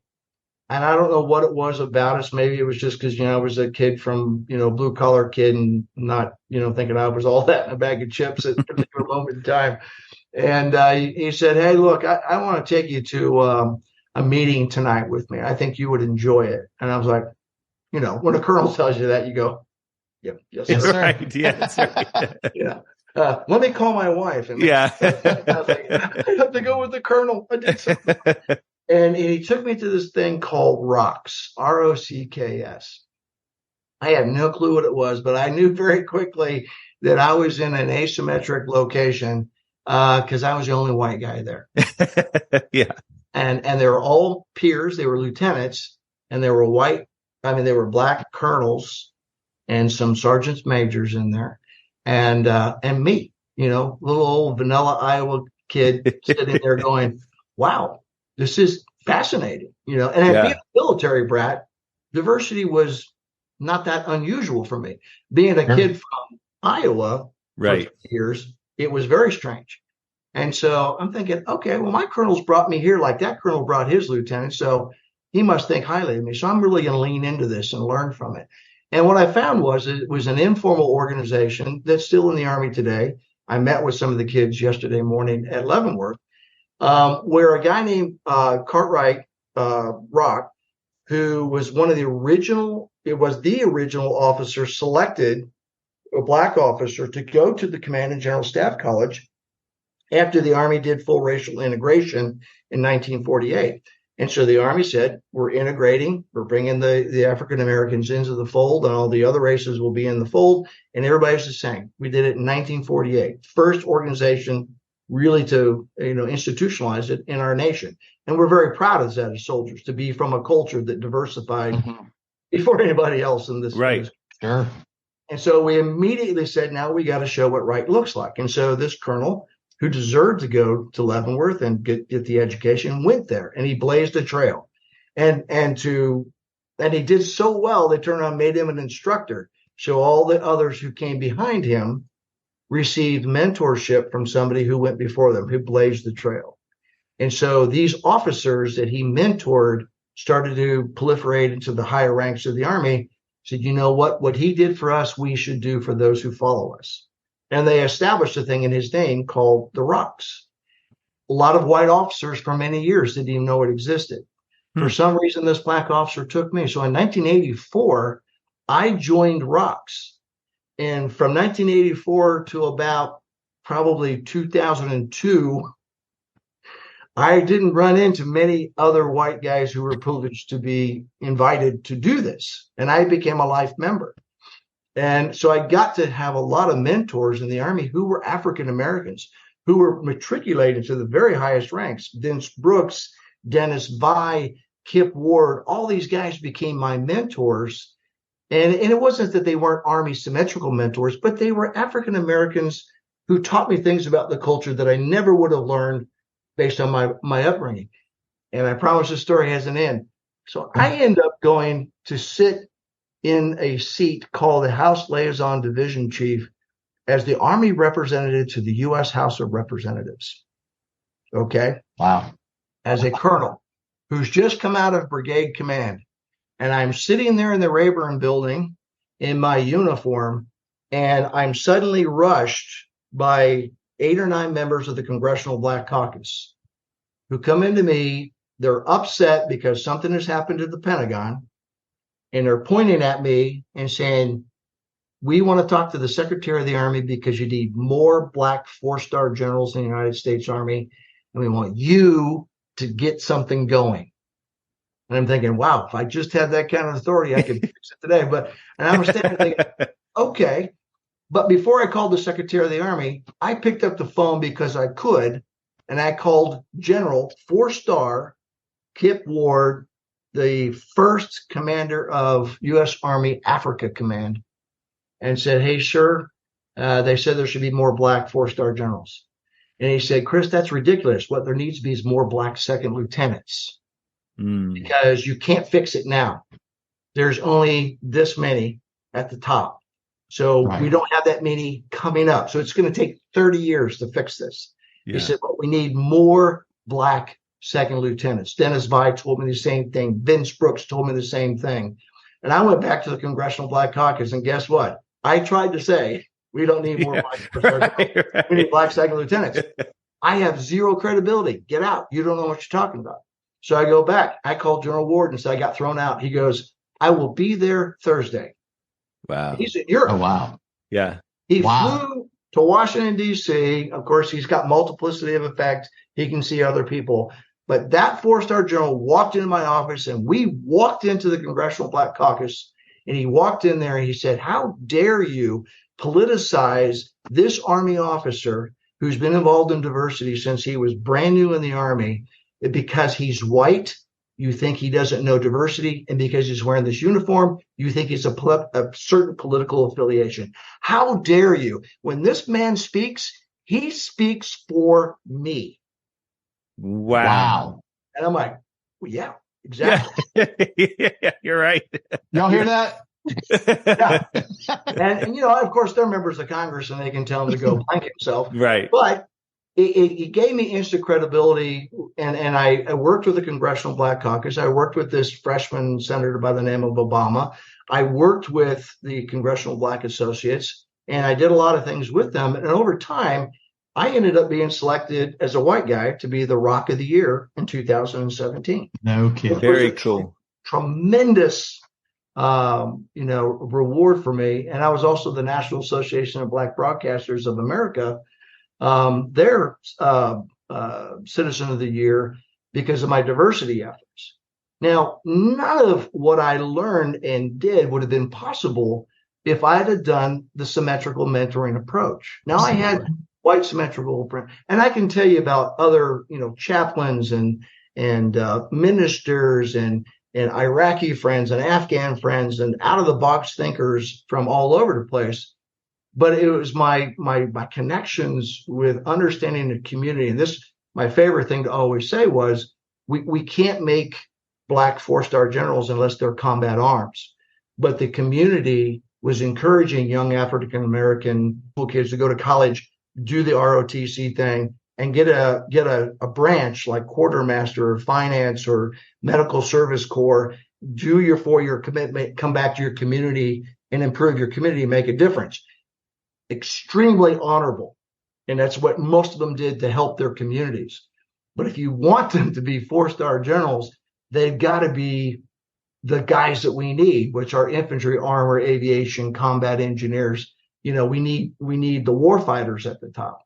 and I don't know what it was about us. Maybe it was just because, I was a kid from, blue collar kid and not, thinking I was all that in a bag of chips at a particular moment in time. And he said, hey, look, I want to take you to a meeting tonight with me. I think you would enjoy it. And I was like, when a colonel tells you that, you go, yep, yes, sir. Right. Yeah, that's right. Yeah. Let me call my wife. And I was like, I have to go with the colonel. I did something. And he took me to this thing called ROCKS, ROCKS. I had no clue what it was, but I knew very quickly that I was in an asymmetric location because I was the only white guy there. Yeah. And they were all peers. They were lieutenants, and they were they were black colonels and some sergeants majors in there. And me, little old vanilla Iowa kid sitting there going, wow, this is fascinating, and being a military brat, diversity was not that unusual for me. Being a kid from Iowa for 2 years, it was very strange. And so I'm thinking, okay, well, my colonel's brought me here like that colonel brought his lieutenant, so he must think highly of me. So I'm really going to lean into this and learn from it. And what I found was it was an informal organization that's still in the Army today. I met with some of the kids yesterday morning at Leavenworth, where a guy named Cartwright Rock, who was one of the original officer selected a black officer to go to the Command and General Staff College after the Army did full racial integration in 1948. And so the Army said, we're integrating, we're bringing the African Americans into the fold, and all the other races will be in the fold, and everybody's the same. We did it in 1948. First organization really to institutionalize it in our nation. And we're very proud of that as soldiers, to be from a culture that diversified before anybody else in this. Right. Sure. And so we immediately said, now we got to show what right looks like. And so this colonel, who deserved to go to Leavenworth and get the education, went there, and he blazed a trail. And he did so well, they turned around and made him an instructor. So all the others who came behind him received mentorship from somebody who went before them, who blazed the trail. And so these officers that he mentored started to proliferate into the higher ranks of the Army, said, you know what he did for us, we should do for those who follow us. And they established a thing in his name called the Rocks. A lot of white officers for many years didn't even know it existed. For some reason, this black officer took me. So in 1984, I joined Rocks. And from 1984 to about probably 2002, I didn't run into many other white guys who were privileged to be invited to do this. And I became a life member. And so I got to have a lot of mentors in the Army who were African Americans, who were matriculated to the very highest ranks. Vince Brooks, Dennis Vi, Kip Ward, all these guys became my mentors. And it wasn't that they weren't Army symmetrical mentors, but they were African Americans who taught me things about the culture that I never would have learned based on my upbringing. And I promise the story has an end. So I end up going to sit in a seat called the House Liaison Division Chief as the Army representative to the U.S. House of Representatives. Okay? Wow. As a colonel who's just come out of brigade command. And I'm sitting there in the Rayburn building in my uniform, and I'm suddenly rushed by 8 or 9 members of the Congressional Black Caucus who come into me. They're upset because something has happened to the Pentagon, and they're pointing at me and saying, we want to talk to the Secretary of the Army because you need more black 4-star generals in the United States Army, and we want you to get something going. And I'm thinking, wow, if I just had that kind of authority, I could fix it today. And I was standing thinking, okay. But before I called the Secretary of the Army, I picked up the phone because I could, and I called General 4-star Kip Ward, the first commander of U.S. Army Africa Command, and said, hey, sir, they said there should be more black 4-star generals. And he said, Chris, that's ridiculous. What there needs to be is more black second lieutenants. Because you can't fix it now. There's only this many at the top. So we don't have that many coming up. So it's going to take 30 years to fix this. Yeah. He said, but we need more black second lieutenants. Dennis Vi told me the same thing. Vince Brooks told me the same thing. And I went back to the Congressional Black Caucus, and guess what? I tried to say, we don't need more black we need black second lieutenants. I have zero credibility. Get out. You don't know what you're talking about. So I go back. I called General Ward and said, I got thrown out. He goes, I will be there Thursday. Wow. He's in Europe. Oh, wow. Yeah. He flew to Washington, D.C. Of course, he's got multiplicity of effect. He can see other people. But that 4-star general walked into my office, and we walked into the Congressional Black Caucus, and he walked in there and he said, how dare you politicize this Army officer who's been involved in diversity since he was brand new in the Army? Because he's white, you think he doesn't know diversity. And because he's wearing this uniform, you think he's a certain political affiliation. How dare you? When this man speaks, he speaks for me. Wow. And I'm like, well, yeah, exactly. Yeah, you're right. Y'all hear that? Yeah. And, of course, they're members of Congress and they can tell him to go blank himself. Right. But it gave me instant credibility, and I worked with the Congressional Black Caucus. I worked with this freshman senator by the name of Obama. I worked with the Congressional Black Associates, and I did a lot of things with them. And over time, I ended up being selected as a white guy to be the Rock of the Year in 2017. No kidding. Very cool. Tremendous reward for me. And I was also the National Association of Black Broadcasters of America, their Citizen of the Year, because of my diversity efforts. Now, none of what I learned and did would have been possible if I had done the symmetrical mentoring approach. Now, I had white symmetrical, and I can tell you about other, chaplains and ministers and Iraqi friends and Afghan friends and out of the box thinkers from all over the place. But it was my connections with understanding the community. And this, my favorite thing to always say was, we can't make Black 4-star generals unless they're combat arms. But the community was encouraging young African American kids to go to college, do the ROTC thing, and get a branch like quartermaster or finance or medical service corps, do your 4-year commitment, come back to your community and improve your community, make a difference. Extremely honorable. And that's what most of them did to help their communities. But if you want them to be 4-star generals, they've got to be the guys that we need, which are infantry, armor, aviation, combat engineers. We need the war fighters at the top.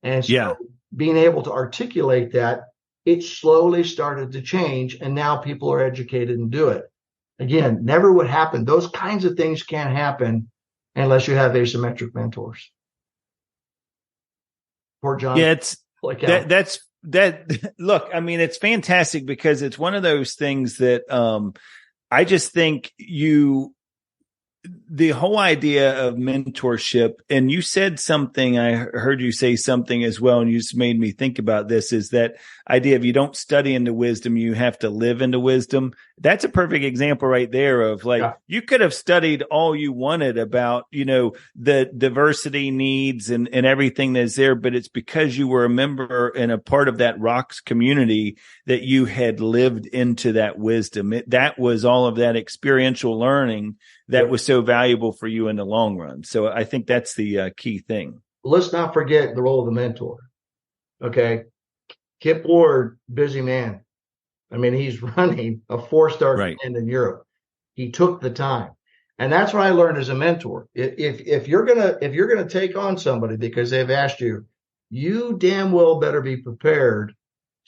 And so being able to articulate that, it slowly started to change. And now people are educated and do it. Again, never would happen. Those kinds of things can't happen unless you have asymmetric mentors. Poor John. Yeah, look, I mean, it's fantastic because it's one of those things that I just think the whole idea of mentorship, and you said something, I heard you say something as well, and you just made me think about this, is that idea of you don't study into wisdom, you have to live into wisdom. That's a perfect example right there of you could have studied all you wanted about, the diversity needs and everything that's there, but it's because you were a member and a part of that ROCKS community that you had lived into that wisdom. That was all of that experiential learning that was so valuable for you in the long run. So I think that's the key thing. Let's not forget the role of the mentor. Okay. Kip Ward, busy man. I mean, he's running a 4-star command in Europe. He took the time. And that's what I learned as a mentor. If you're gonna take on somebody because they've asked you, you damn well better be prepared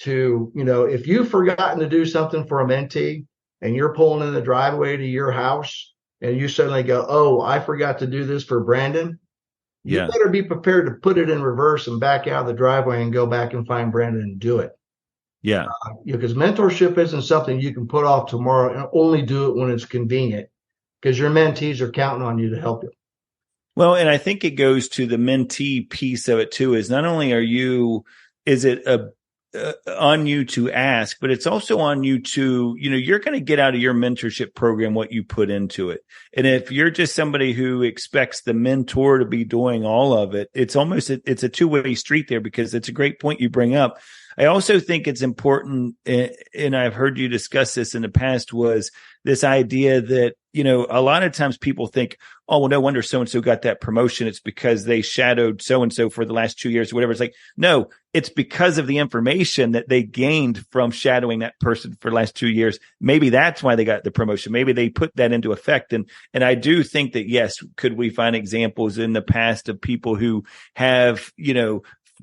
to, if you've forgotten to do something for a mentee and you're pulling in the driveway to your house, and you suddenly go, oh, I forgot to do this for Brandon. You better be prepared to put it in reverse and back out of the driveway and go back and find Brandon and do it. Yeah. Because mentorship isn't something you can put off tomorrow and only do it when it's convenient, because your mentees are counting on you to help you. Well, and I think it goes to the mentee piece of it too, is not only is it on you to ask, but it's also on you to, you're going to get out of your mentorship program what you put into it. And if you're just somebody who expects the mentor to be doing all of it, it's a two-way street there, because it's a great point you bring up. I also think it's important, and I've heard you discuss this in the past, was this idea that, a lot of times people think, oh, well, no wonder so-and-so got that promotion. It's because they shadowed so-and-so for the last 2 years or whatever. It's like, no, it's because of the information that they gained from shadowing that person for the last 2 years. Maybe that's why they got the promotion. Maybe they put that into effect. And I do think that, yes, could we find examples in the past of people who have,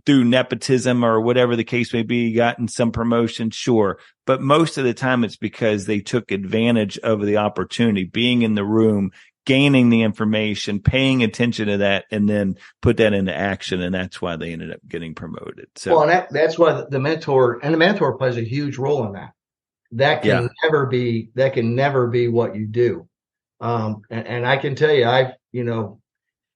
through nepotism or whatever the case may be, gotten some promotion? Sure. But most of the time it's because they took advantage of the opportunity, being in the room, gaining the information, paying attention to that, and then put that into action. And that's why they ended up getting promoted. So, well, and that's why the mentor plays a huge role in that. That can never be what you do. And I can tell you,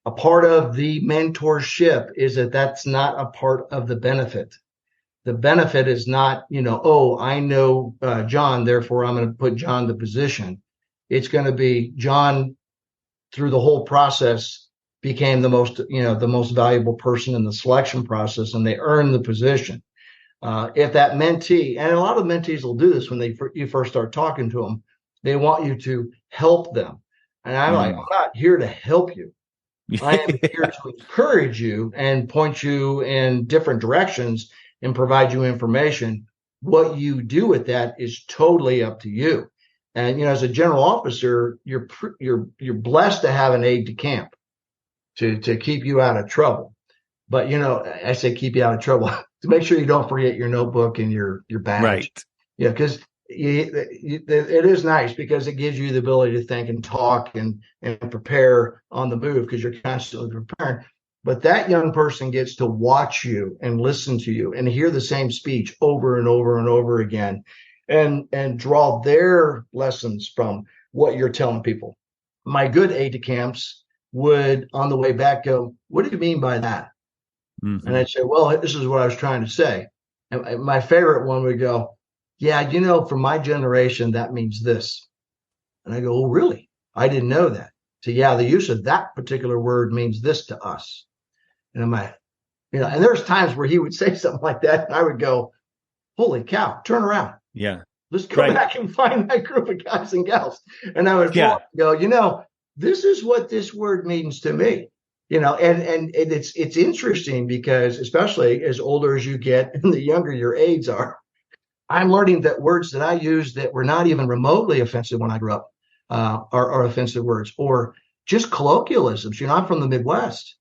a part of the mentorship is that's not a part of the benefit. The benefit is not, I know John, therefore I'm going to put John in the position. It's going to be John, through the whole process, became the most valuable person in the selection process, and they earned the position. If that mentee, and a lot of mentees will do this when you first start talking to them, they want you to help them. And I'm like, I'm not here to help you. I am here to encourage you and point you in different directions and provide you information. What you do with that is totally up to you. And, as a general officer, you're blessed to have an aide de camp to keep you out of trouble. But, I say keep you out of trouble to make sure you don't forget your notebook and your badge. Right. Yeah. Cause it is nice because it gives you the ability to think and talk and prepare on the move because you're constantly preparing. But that young person gets to watch you and listen to you and hear the same speech over and over and over again and draw their lessons from what you're telling people. My good aide-de-camps would, on the way back, go, "What do you mean by that?" Mm-hmm. And I'd say, "Well, this is what I was trying to say." And my favorite one would go, "Yeah, for my generation, that means this." And I go, "Oh, really? I didn't know that." So, yeah, the use of that particular word means this to us. And I'm like, and there's times where he would say something like that, and I would go, "Holy cow, turn around. Yeah. Let's go back and find that group of guys and gals." And I would go, this is what this word means to me. And it's interesting because especially as older as you get and the younger your aides are, I'm learning that words that I used that were not even remotely offensive when I grew up are offensive words, or just colloquialisms. I'm from the Midwest.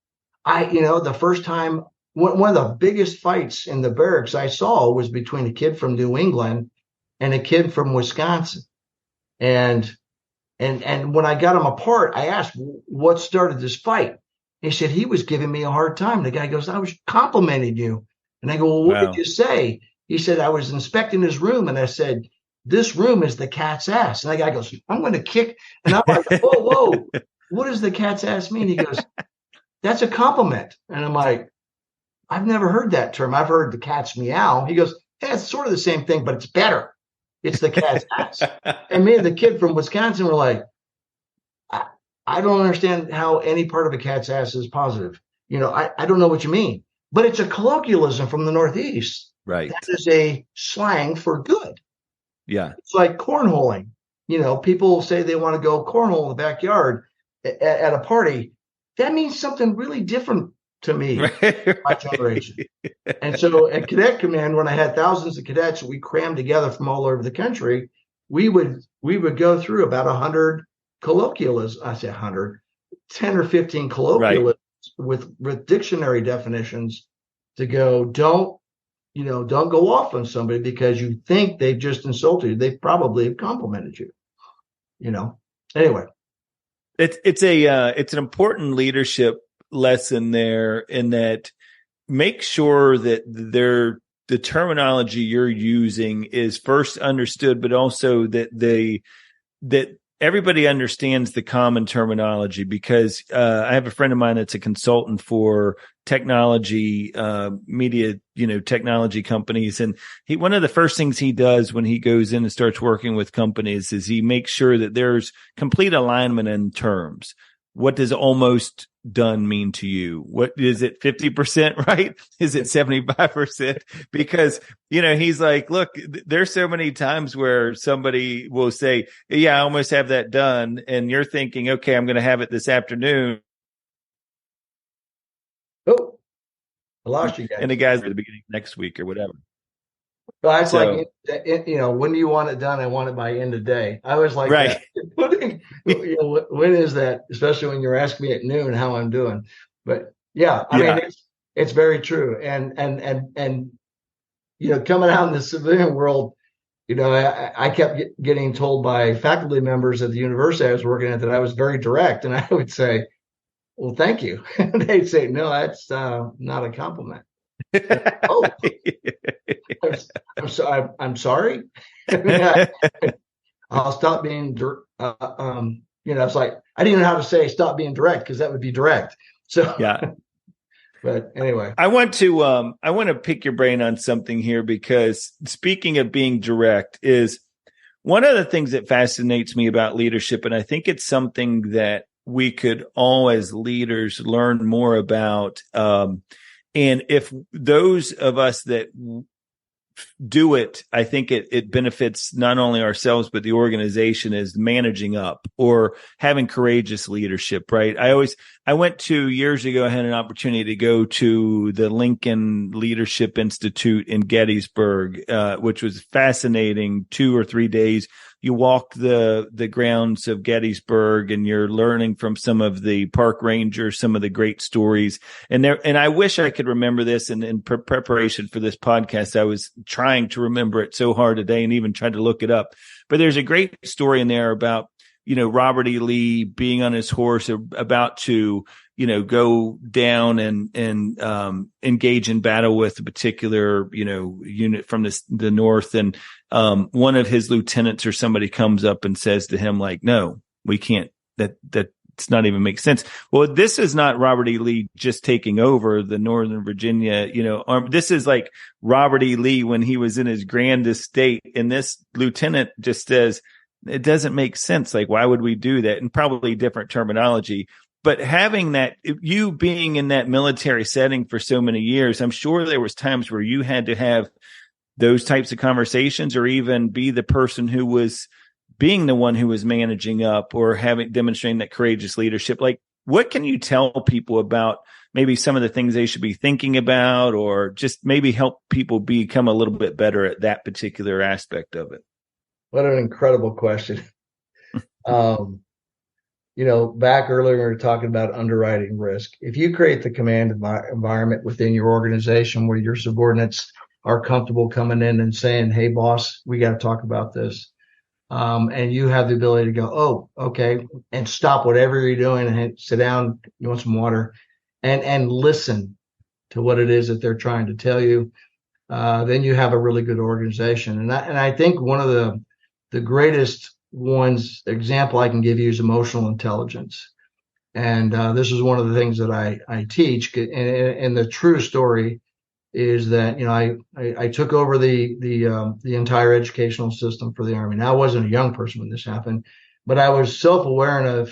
The first time, one of the biggest fights in the barracks I saw was between a kid from New England and a kid from Wisconsin. And when I got them apart, I asked, "What started this fight?" He said he was giving me a hard time. The guy goes, "I was complimenting you." And I go, "Well, what did you say?" He said, "I was inspecting his room, and I said, 'This room is the cat's ass.'" And the guy goes, "I'm going to kick." And I'm like, whoa, what does the cat's ass mean? He goes, "That's a compliment." And I'm like, "I've never heard that term. I've heard the cat's meow." He goes, "Yeah, it's sort of the same thing, but it's better. It's the cat's ass." And me and the kid from Wisconsin were like, I don't understand how any part of a cat's ass is positive. I don't know what you mean, but it's a colloquialism from the Northeast. Right. That is a slang for good. Yeah. It's like cornholing. People say they want to go cornhole in the backyard at a party. That means something really different to me, my generation. And so at Cadet Command, when I had thousands of cadets, we crammed together from all over the country. We would go through about 100 colloquialisms. I say 100, 10 or 15 colloquialisms with dictionary definitions to go, don't go off on somebody because you think they've just insulted you. They probably have complimented you. Anyway. It's an important leadership lesson there in that make sure that the terminology you're using is first understood, but also that everybody understands the common terminology, because I have a friend of mine that's a consultant for technology, media, technology companies. And one of the first things he does when he goes in and starts working with companies is he makes sure that there's complete alignment in terms. What does almost done mean to you? What is it? 50%, right? Is it 75%? Because, he's like, look, there's so many times where somebody will say, "Yeah, I almost have that done." And you're thinking, okay, I'm going to have it this afternoon. Oh, I lost you guys. And the guys at the beginning of next week or whatever. Well, it's like, when do you want it done? I want it by end of day. I was like, right. When is that? Especially when you're asking me at noon how I'm doing. But I mean, it's very true. And coming out in the civilian world, I kept getting told by faculty members at the university I was working at that I was very direct, and I would say, "Well, thank you." And they'd say, "No, that's not a compliment." Oh, I'm sorry. I'll stop being, it's like, I didn't know how to say stop being direct, because that would be direct. So, yeah. But anyway, I want to pick your brain on something here, because speaking of being direct is one of the things that fascinates me about leadership. And I think it's something that we could all as leaders learn more about. And if those of us that do it, I think it benefits not only ourselves, but the organization, is managing up or having courageous leadership, right? I went to years ago, I had an opportunity to go to the Lincoln Leadership Institute in Gettysburg, which was fascinating, 2 or 3 days you walk the grounds of Gettysburg, and you're learning from some of the park rangers, some of the great stories. And I wish I could remember this. And in preparation for this podcast, I was trying to remember it so hard today, and even tried to look it up. But there's a great story in there about, Robert E. Lee being on his horse, about to, go down and engage in battle with a particular, unit from the north. And one of his lieutenants or somebody comes up and says to him, like, no, we can't, that's not even make sense. Well, this is not Robert E. Lee just taking over the Northern Virginia, this is like Robert E. Lee when he was in his grandest state. And this lieutenant just says, it doesn't make sense. Like, why would we do that? And probably different terminology. But having that, you being in that military setting for so many years, I'm sure there was times where you had to have those types of conversations, or even be the person who was being the one who was managing up, or demonstrating that courageous leadership. Like, what can you tell people about maybe some of the things they should be thinking about, or just maybe help people become a little bit better at that particular aspect of it? What an incredible question. Back earlier, we were talking about underwriting risk. If you create the command environment within your organization where your subordinates are comfortable coming in and saying, hey, boss, we got to talk about this. And you have the ability to go, oh, okay, and stop whatever you're doing and sit down, you want some water, and listen to what it is that they're trying to tell you. Then you have a really good organization. And I think one of the greatest example I can give you is emotional intelligence. And this is one of the things that I teach. And the true story is that, I took over the entire educational system for the Army. Now, I wasn't a young person when this happened, but I was self-aware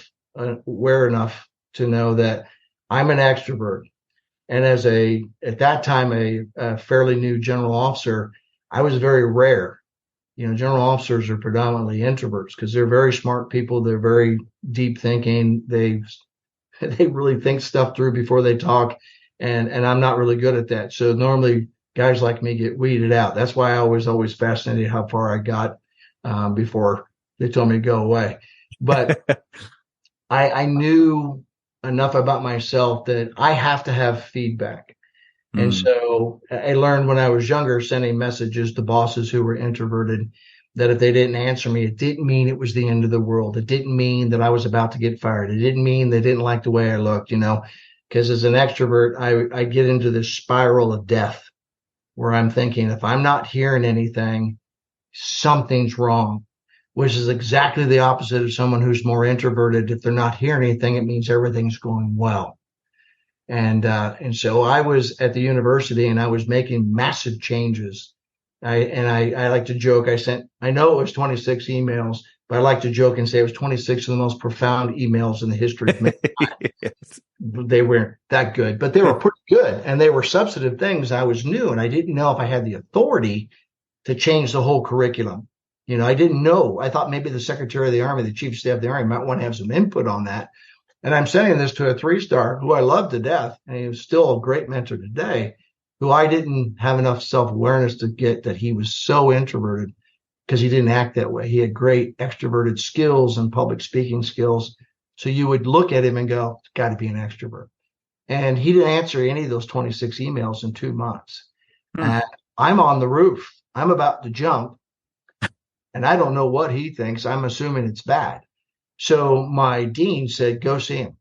enough to know that I'm an extrovert. And at that time, a fairly new general officer, I was very rare. General officers are predominantly introverts because they're very smart people. They're very deep thinking. They really think stuff through before they talk. And I'm not really good at that. So normally guys like me get weeded out. That's why I was always fascinated how far I got before they told me to go away. But I knew enough about myself that I have to have feedback. And so I learned when I was younger, sending messages to bosses who were introverted, that if they didn't answer me, it didn't mean it was the end of the world. It didn't mean that I was about to get fired. It didn't mean they didn't like the way I looked, because as an extrovert, I get into this spiral of death where I'm thinking, if I'm not hearing anything, something's wrong, which is exactly the opposite of someone who's more introverted. If they're not hearing anything, it means everything's going well. And so I was at the university and I was making massive changes. I like to joke. I know it was 26 emails, but I like to joke and say it was 26 of the most profound emails in the history of mankind. Yes. They weren't that good, but they were pretty good. And they were substantive things. I was new and I didn't know if I had the authority to change the whole curriculum. I didn't know. I thought maybe the Secretary of the Army, the Chief of Staff of the Army, might want to have some input on that. And I'm sending this to a 3-star who I love to death, and he was still a great mentor today, who I didn't have enough self-awareness to get that he was so introverted because he didn't act that way. He had great extroverted skills and public speaking skills. So you would look at him and go, it's got to be an extrovert. And he didn't answer any of those 26 emails in 2 months. And I'm on the roof. I'm about to jump. And I don't know what he thinks. I'm assuming it's bad. So my dean said, go see him.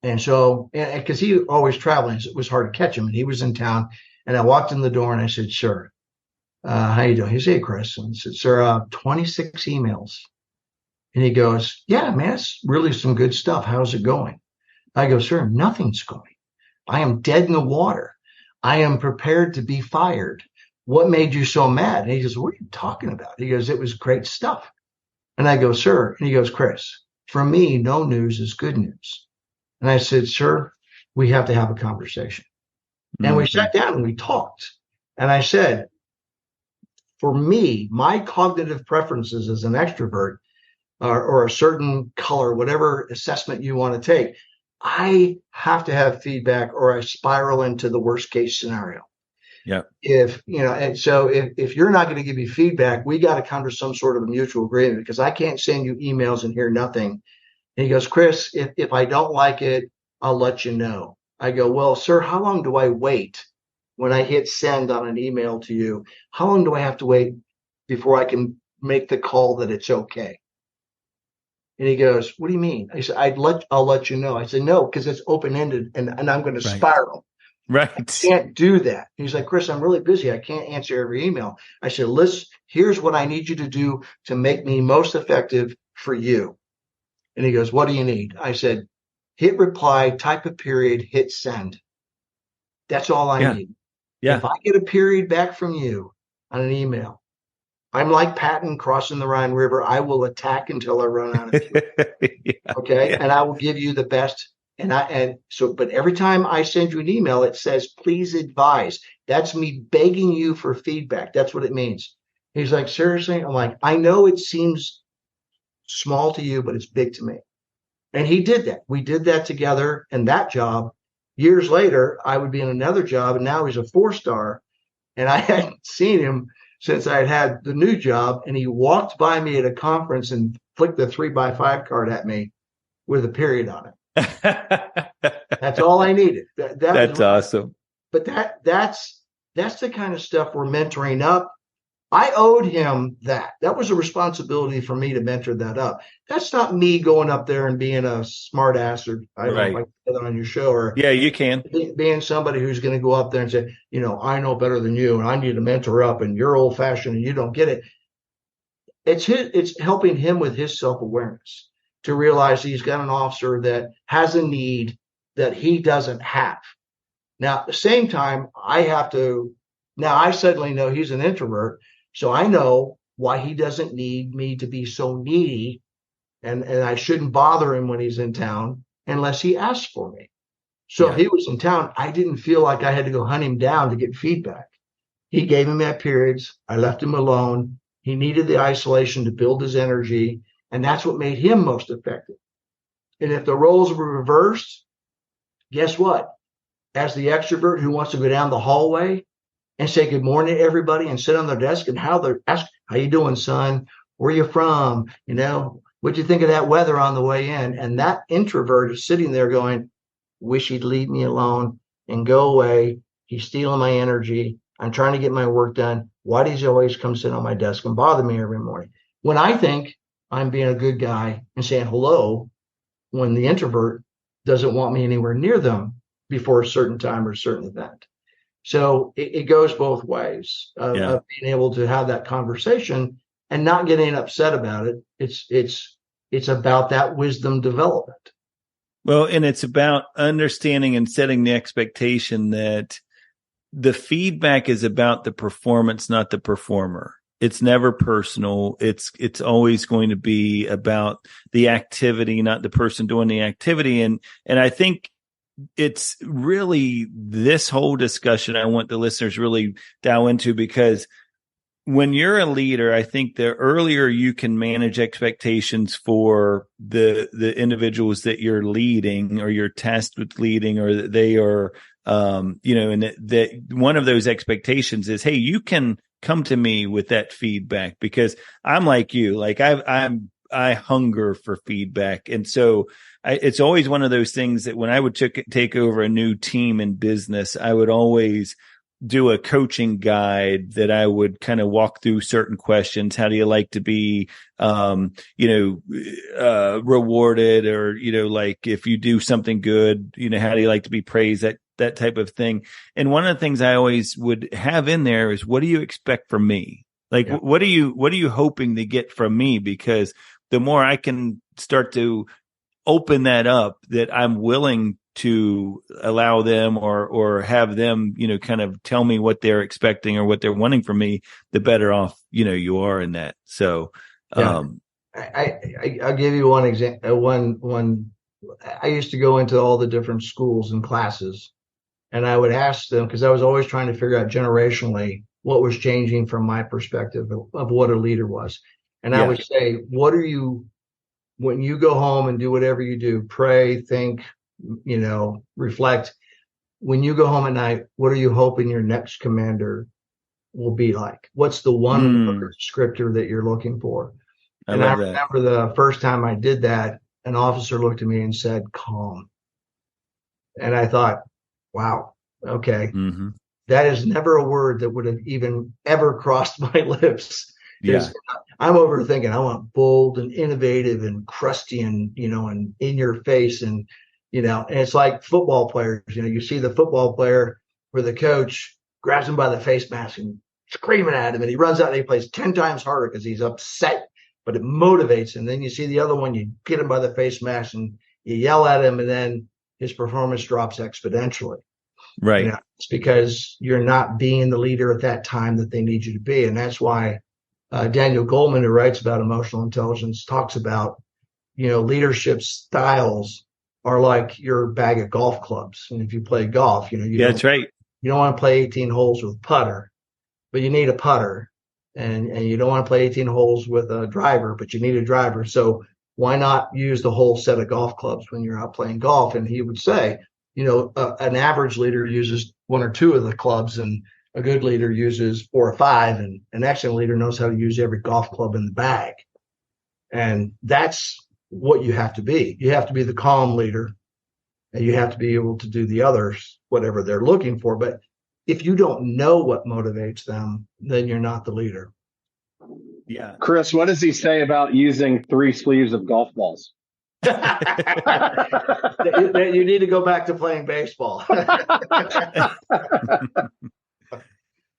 And so, because he always traveling, so it was hard to catch him. And he was in town. And I walked in the door and I said, sir, how you doing? He said, hey, Chris. And I said, sir, 26 emails. And he goes, yeah, man, it's really some good stuff. How's it going? I go, sir, nothing's going. I am dead in the water. I am prepared to be fired. What made you so mad? And he goes, what are you talking about? He goes, it was great stuff. And I go, sir. And he goes, Chris, for me, no news is good news. And I said, sir, we have to have a conversation. And we sat down and we talked. And I said, for me, my cognitive preferences as an extrovert or a certain color, whatever assessment you want to take, I have to have feedback or I spiral into the worst case scenario. Yeah. If, and so if you're not going to give me feedback, we got to come to some sort of a mutual agreement, because I can't send you emails and hear nothing. And he goes, Chris, if I don't like it, I'll let you know. I go, well, sir, how long do I wait when I hit send on an email to you? How long do I have to wait before I can make the call that it's okay? And he goes, what do you mean? I said, I'll let you know. I said, no, because it's open-ended and I'm going to spiral. Right. I can't do that. He's like, Chris, I'm really busy. I can't answer every email. I said, listen, here's what I need you to do to make me most effective for you. And he goes, what do you need? I said, hit reply, type a period, hit send. That's all I need. Yeah. If I get a period back from you on an email, I'm like Patton crossing the Rhine River. I will attack until I run out of fuel. Okay. Yeah. And I will give you the best. But every time I send you an email, it says, please advise. That's me begging you for feedback. That's what it means. He's like, seriously? I'm like, I know it seems small to you, but it's big to me. And he did that. We did that together. And that job, years later, I would be in another job, and now he's a 4-star. And I hadn't seen him since I had the new job. And he walked by me at a conference and flicked the 3x5 card at me with a period on it. That's all I needed. That's awesome. But that's the kind of stuff we're mentoring up. I owed him that. That was a responsibility for me to mentor that up. That's not me going up there and being a smart ass, or I don't know if I can say that on your show, or yeah, you can being somebody who's going to go up there and say, I know better than you, and I need to mentor up, and you're old fashioned and you don't get it. It's helping him with his self-awareness to realize he's got an officer that has a need that he doesn't have. Now, at the same time, I suddenly know he's an introvert. So I know why he doesn't need me to be so needy, and I shouldn't bother him when he's in town unless he asks for me. So if he was in town, I didn't feel like I had to go hunt him down to get feedback. He gave him that periods. I left him alone. He needed the isolation to build his energy, and that's what made him most effective. And if the roles were reversed, guess what? As the extrovert who wants to go down the hallway and say good morning to everybody and sit on their desk and ask, how you doing, son? Where you from? What'd you think of that weather on the way in? And that introvert is sitting there going, wish he'd leave me alone and go away. He's stealing my energy. I'm trying to get my work done. Why does he always come sit on my desk and bother me every morning? When I think I'm being a good guy and saying hello, when the introvert doesn't want me anywhere near them before a certain time or a certain event. So it goes both ways of being able to have that conversation and not getting upset about it. It's about that wisdom development. Well, and it's about understanding and setting the expectation that the feedback is about the performance, not the performer. It's never personal. It's always going to be about the activity, not the person doing the activity. And I think it's really this whole discussion I want the listeners really dial into, because when you're a leader, I think the earlier you can manage expectations for the individuals that you're leading or you're tasked with leading, or that they are, and that one of those expectations is, hey, you can come to me with that feedback, because I'm like you, like I hunger for feedback. And so it's always one of those things that when I would take over a new team in business, I would always do a coaching guide that I would kind of walk through certain questions. How do you like to be, rewarded, or, like if you do something good, how do you like to be praised? That type of thing. And one of the things I always would have in there is, what do you expect from me? Like, what are you hoping to get from me? Because the more I can start to open that up, that I'm willing to allow them or have them, kind of tell me what they're expecting or what they're wanting from me, the better off, you are in that. So, I'll give you one example. One, I used to go into all the different schools and classes, and I would ask them, because I was always trying to figure out generationally what was changing from my perspective of what a leader was. And I would say, when you go home and do whatever you do, pray, think, reflect, when you go home at night, what are you hoping your next commander will be like? What's the one descriptor that you're looking for? I remember the first time I did that, an officer looked at me and said, calm. And I thought, wow, okay. Mm-hmm. That is never a word that would have even ever crossed my lips. Yeah. I'm overthinking. I want bold and innovative and crusty and, and in your face. And, and it's like football players, you see the football player where the coach grabs him by the face mask and screaming at him, and he runs out and he plays 10 times harder because he's upset, but it motivates him. Then you see the other one, you get him by the face mask and you yell at him, and then his performance drops exponentially. Right. It's because you're not being the leader at that time that they need you to be. And that's why Daniel Goleman, who writes about emotional intelligence, talks about, leadership styles are like your bag of golf clubs. And if you play golf, that's right. You don't want to play 18 holes with putter, but you need a putter. And you don't want to play 18 holes with a driver, but you need a driver. So why not use the whole set of golf clubs when you're out playing golf? And he would say, an average leader uses one or two of the clubs, and a good leader uses 4 or 5, and an excellent leader knows how to use every golf club in the bag. And that's what you have to be. You have to be the calm leader, and you have to be able to do the others, whatever they're looking for. But if you don't know what motivates them, then you're not the leader. Yeah. Chris, what does he say about using 3 sleeves of golf balls? You need to go back to playing baseball.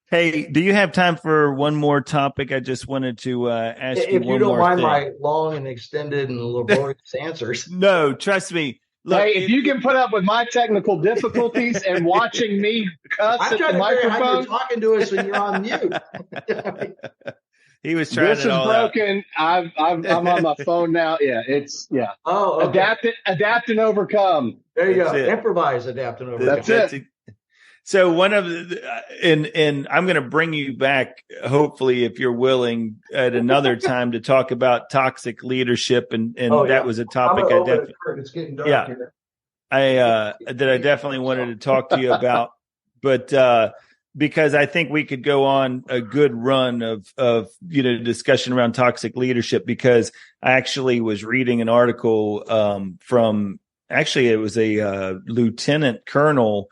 Hey, do you have time for one more topic? I just wanted to ask you one more thing. If you don't mind my long and extended and laborious answers. No, trust me. Look, hey, if you can put up with my technical difficulties and watching me cuss at the microphone. How you're talking to us when you're on mute. He was trying this it all is broken. out. I'm on my phone now. Yeah, yeah. Oh, okay. Adapt and overcome. There you That's go. it. Improvise, adapt and overcome. That's it. So one of the, and I'm going to bring you back, hopefully, if you're willing, at another time to talk about toxic leadership, and that was a topic I definitely. It's getting dark here. I definitely wanted to talk to you about, but because I think we could go on a good run of discussion around toxic leadership, because I actually was reading an article from it was a Lieutenant Colonel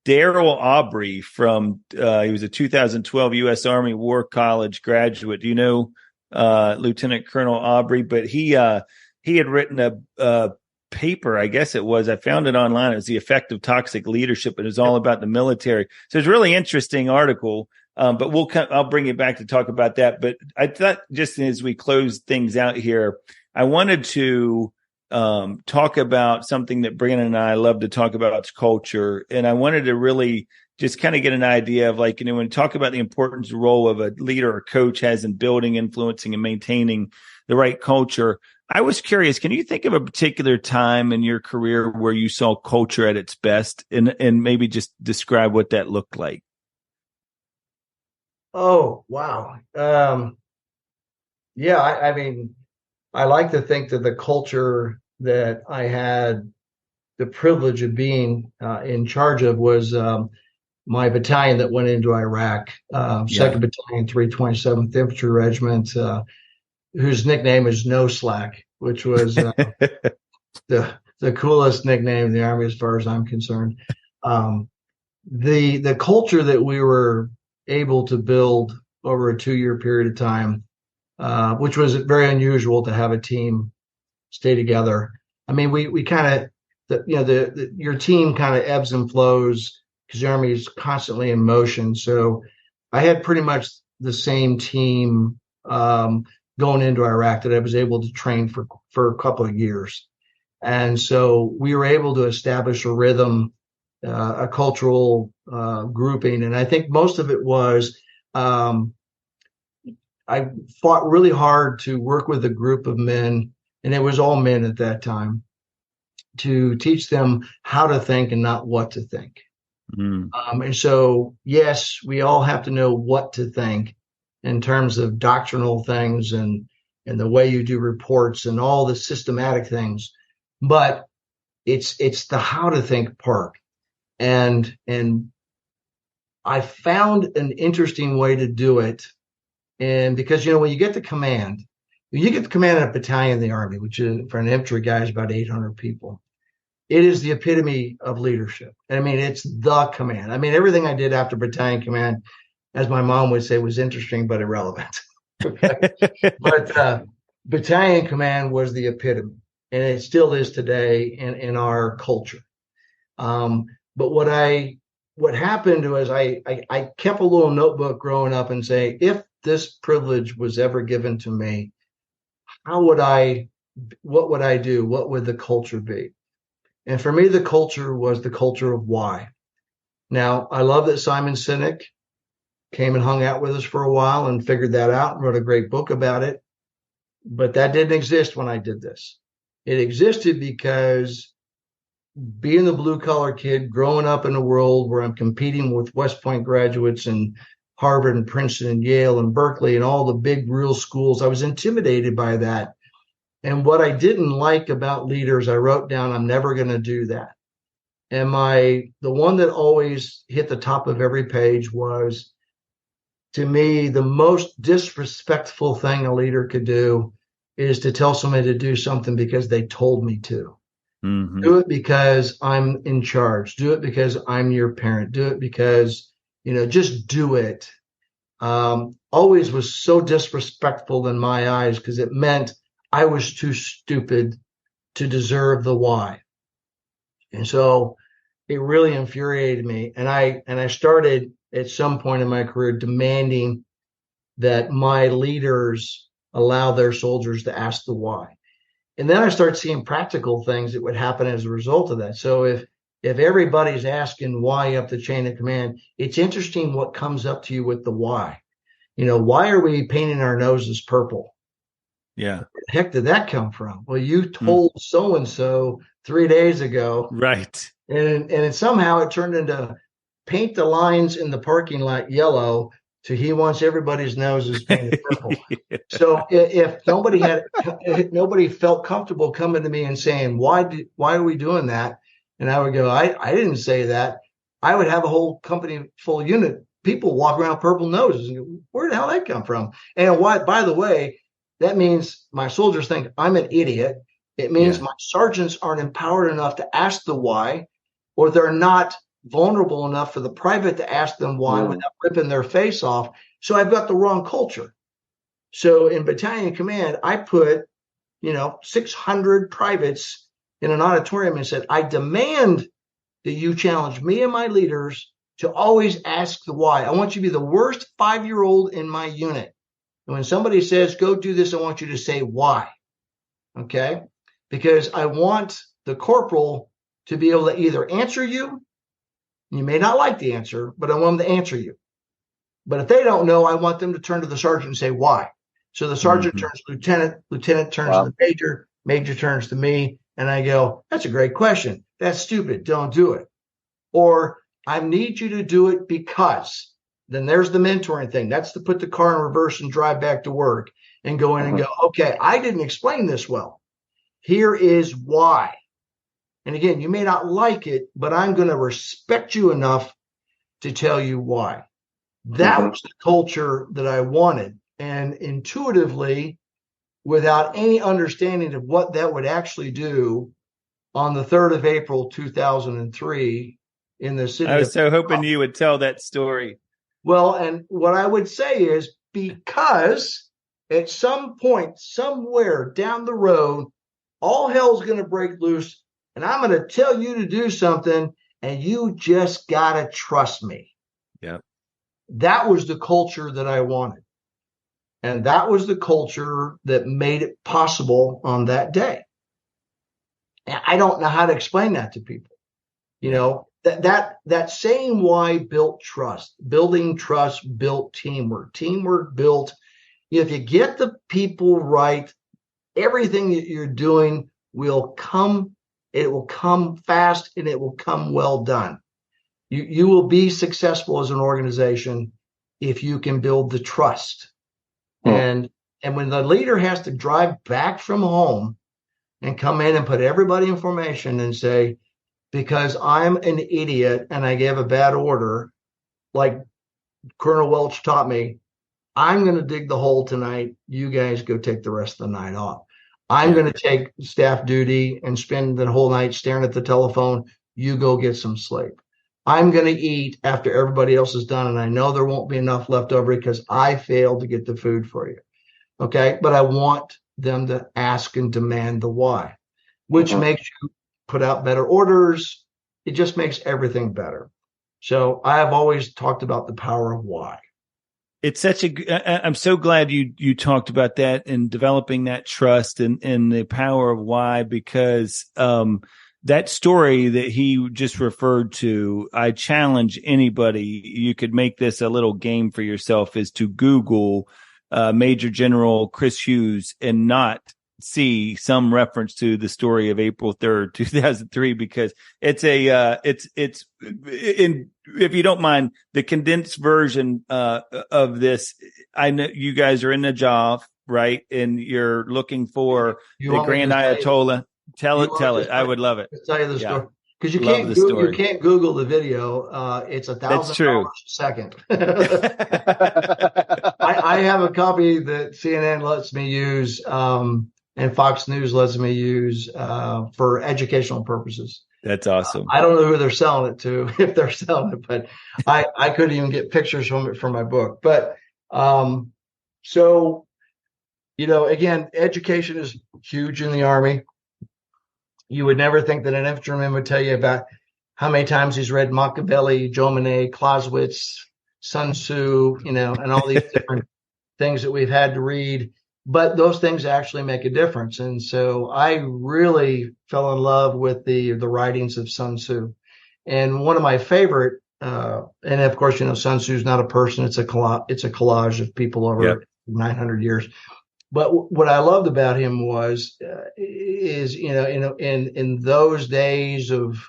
Daryl Aubrey from he was a 2012 U.S. Army War College graduate. Do you know Lieutenant Colonel Aubrey? But he had written a paper, I guess it was. I found it online. It was The Effect of Toxic Leadership. It was all about the military. So it's a really interesting article. But I'll bring you back to talk about that. But I thought, just as we close things out here, I wanted to talk about something that Brandon and I love to talk about. It's culture. And I wanted to really just kind of get an idea of, like, when we talk about the importance role of a leader or coach has in building, influencing, and maintaining the right culture. I was curious, can you think of a particular time in your career where you saw culture at its best, and maybe just describe what that looked like? Oh, wow. Yeah, I mean, I like to think that the culture that I had the privilege of being in charge of was my battalion that went into Iraq, 2nd Battalion, 327th Infantry Regiment, whose nickname is No Slack, which was the coolest nickname in the Army as far as I'm concerned. The culture that we were able to build over a 2-year period of time, which was very unusual to have a team stay together. I mean, we kind of, your team kind of ebbs and flows because the Army is constantly in motion. So I had pretty much the same team going into Iraq that I was able to train for a couple of years. And so we were able to establish a rhythm, a cultural grouping. And I think most of it was I fought really hard to work with a group of men, and it was all men at that time, to teach them how to think and not what to think. And so, yes, we all have to know what to think in terms of doctrinal things and the way you do reports and all the systematic things. But it's the how to think part. And I found an interesting way to do it. And because, when you get the command in a battalion in the Army, which is for an infantry guy is about 800 people. It is the epitome of leadership. I mean, it's the command. I mean, everything I did after battalion command, as my mom would say, was interesting but irrelevant. But battalion command was the epitome, and it still is today in our culture. But what happened was I kept a little notebook growing up and say, if this privilege was ever given to me, what would I do? What would the culture be? And for me, the culture was the culture of why. Now, I love that Simon Sinek came and hung out with us for a while and figured that out and wrote a great book about it. But that didn't exist when I did this. It existed because being the blue collar kid, growing up in a world where I'm competing with West Point graduates and Harvard and Princeton and Yale and Berkeley and all the big real schools, I was intimidated by that. And what I didn't like about leaders, I wrote down, I'm never going to do that. And the one that always hit the top of every page was, to me, the most disrespectful thing a leader could do is to tell somebody to do something because they told me to. Mm-hmm. Do it because I'm in charge. Do it because I'm your parent. Do it because, just do it. Always was so disrespectful in my eyes because it meant I was too stupid to deserve the why. And so it really infuriated me. And I started at some point in my career demanding that my leaders allow their soldiers to ask the why. And then I started seeing practical things that would happen as a result of that. So if everybody's asking why up the chain of command, it's interesting what comes up to you with the why. Why are we painting our noses purple? Yeah. Where the heck did that come from? Well, you told so-and-so 3 days ago. Right. And somehow it turned into paint the lines in the parking lot yellow to he wants everybody's noses painted purple. So if nobody felt comfortable coming to me and saying, why are we doing that? And I would go, I didn't say that. I would have a whole company full unit, people walk around purple noses and go, where the hell did that come from? And by the way, that means my soldiers think I'm an idiot. It means my sergeants aren't empowered enough to ask the why, or they're not vulnerable enough for the private to ask them why without ripping their face off. So I've got the wrong culture. So in battalion command, I put, 600 privates in an auditorium and said, I demand that you challenge me and my leaders to always ask the why. I want you to be the worst 5-year-old in my unit. And when somebody says, go do this, I want you to say why. Okay? Because I want the corporal to be able to either answer you. You may not like the answer, but I want them to answer you. But if they don't know, I want them to turn to the sergeant and say why. So the sergeant turns to lieutenant, lieutenant turns to the major, major turns to me, and I go, that's a great question. That's stupid. Don't do it. Or I need you to do it because. Then there's the mentoring thing. That's to put the car in reverse and drive back to work and go in and go, okay, I didn't explain this well. Here is why. And again, you may not like it, but I'm going to respect you enough to tell you why. That was the culture that I wanted. And intuitively, without any understanding of what that would actually do, on the 3rd of April, 2003, in the city. I was so hoping you would tell that story. Well, and what I would say is because at some point, somewhere down the road, all hell's going to break loose. And I'm going to tell you to do something, and you just got to trust me. Yeah. That was the culture that I wanted. And that was the culture that made it possible on that day. And I don't know how to explain that to people. That same why built trust. Building trust built teamwork. Teamwork built, if you get the people right, everything that you're doing will come. It will come fast and it will come well done. You will be successful as an organization if you can build the trust. And when the leader has to drive back from home and come in and put everybody in formation and say, because I'm an idiot and I gave a bad order, like Colonel Welch taught me, I'm going to dig the hole tonight. You guys go take the rest of the night off. I'm going to take staff duty and spend the whole night staring at the telephone. You go get some sleep. I'm going to eat after everybody else is done, and I know there won't be enough left over because I failed to get the food for you. Okay? But I want them to ask and demand the why, which makes you put out better orders. It just makes everything better. So I have always talked about the power of why. It's I'm so glad you talked about that and developing that trust and the power of why, because that story that he just referred to, I challenge anybody, you could make this a little game for yourself, is to Google Major General Chris Hughes and not see some reference to the story of April 3rd, 2003, because it's if you don't mind, the condensed version of this. I know you guys are in Najaf, right? And you're looking for the Grand Ayatollah. Tell it. I would love it. Tell you the story. Because you can't Google the video. It's $1,000 a second. I have a copy that CNN lets me use, and Fox News lets me use for educational purposes. That's awesome. I don't know who they're selling it to, if they're selling it, but I couldn't even get pictures from it for my book. But so, again, education is huge in the Army. You would never think that an infantryman would tell you about how many times he's read Machiavelli, Jomini, Clausewitz, Sun Tzu, and all these different things that we've had to read. But those things actually make a difference. And so I really fell in love with the writings of Sun Tzu. And one of my favorite, and of course, Sun Tzu is not a person. It's a collage of people over 900 years. But what I loved about him is in those days of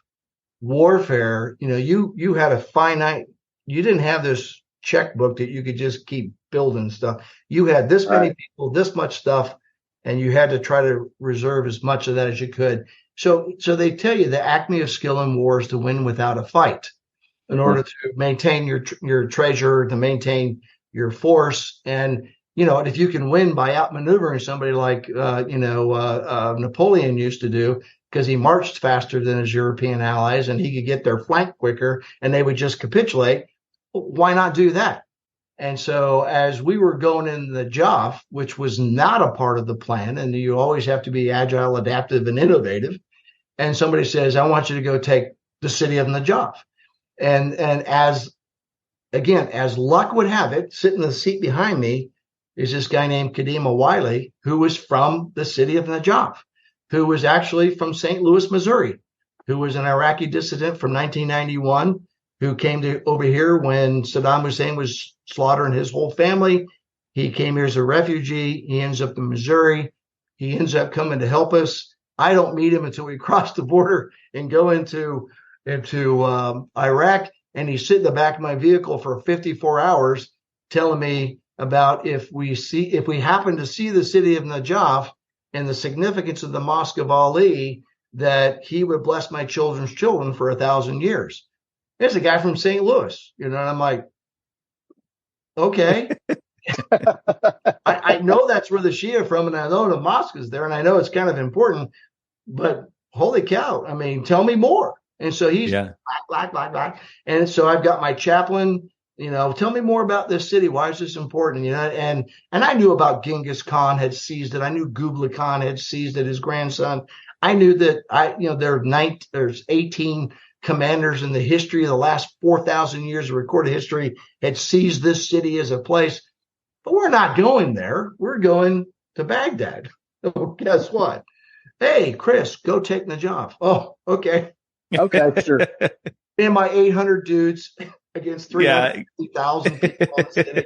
warfare, you had a finite, you didn't have this checkbook that you could just keep building stuff. You had this many people, this much stuff, and you had to try to reserve as much of that as you could. So they tell you the acme of skill in war is to win without a fight, in order to maintain your treasure, to maintain your force. And if you can win by outmaneuvering somebody like Napoleon used to do, because he marched faster than his European allies and he could get their flank quicker and they would just capitulate, why not do that? And so as we were going in the Najaf, which was not a part of the plan, and you always have to be agile, adaptive, and innovative, and somebody says, I want you to go take the city of Najaf. And as luck would have it, sitting in the seat behind me is this guy named Kadima Wiley, who was from the city of Najaf, who was actually from St. Louis, Missouri, who was an Iraqi dissident from 1991, who came over here when Saddam Hussein was slaughtering his whole family. He came here as a refugee. He ends up in Missouri. He ends up coming to help us. I don't meet him until we cross the border and go into Iraq. And he's sitting in the back of my vehicle for 54 hours telling me about if we happen to see the city of Najaf and the significance of the Mosque of Ali, that he would bless my children's children for 1,000 years. There's a guy from St. Louis, and I'm like, okay. I know that's where the Shia are from, and I know the mosque is there, and I know it's kind of important, but holy cow, tell me more. And so he's black. And so I've got my chaplain, tell me more about this city. Why is this important? And I knew about Genghis Khan had seized it. I knew Kublai Khan had seized it, his grandson. I knew that there's 18 commanders in the history of the last 4,000 years of recorded history had seized this city as a place. But we're not going there. We're going to Baghdad. Oh, guess what? Hey, Chris, go take Najaf. Oh, okay. Okay, sure. And my 800 dudes against 350,000 people on the city.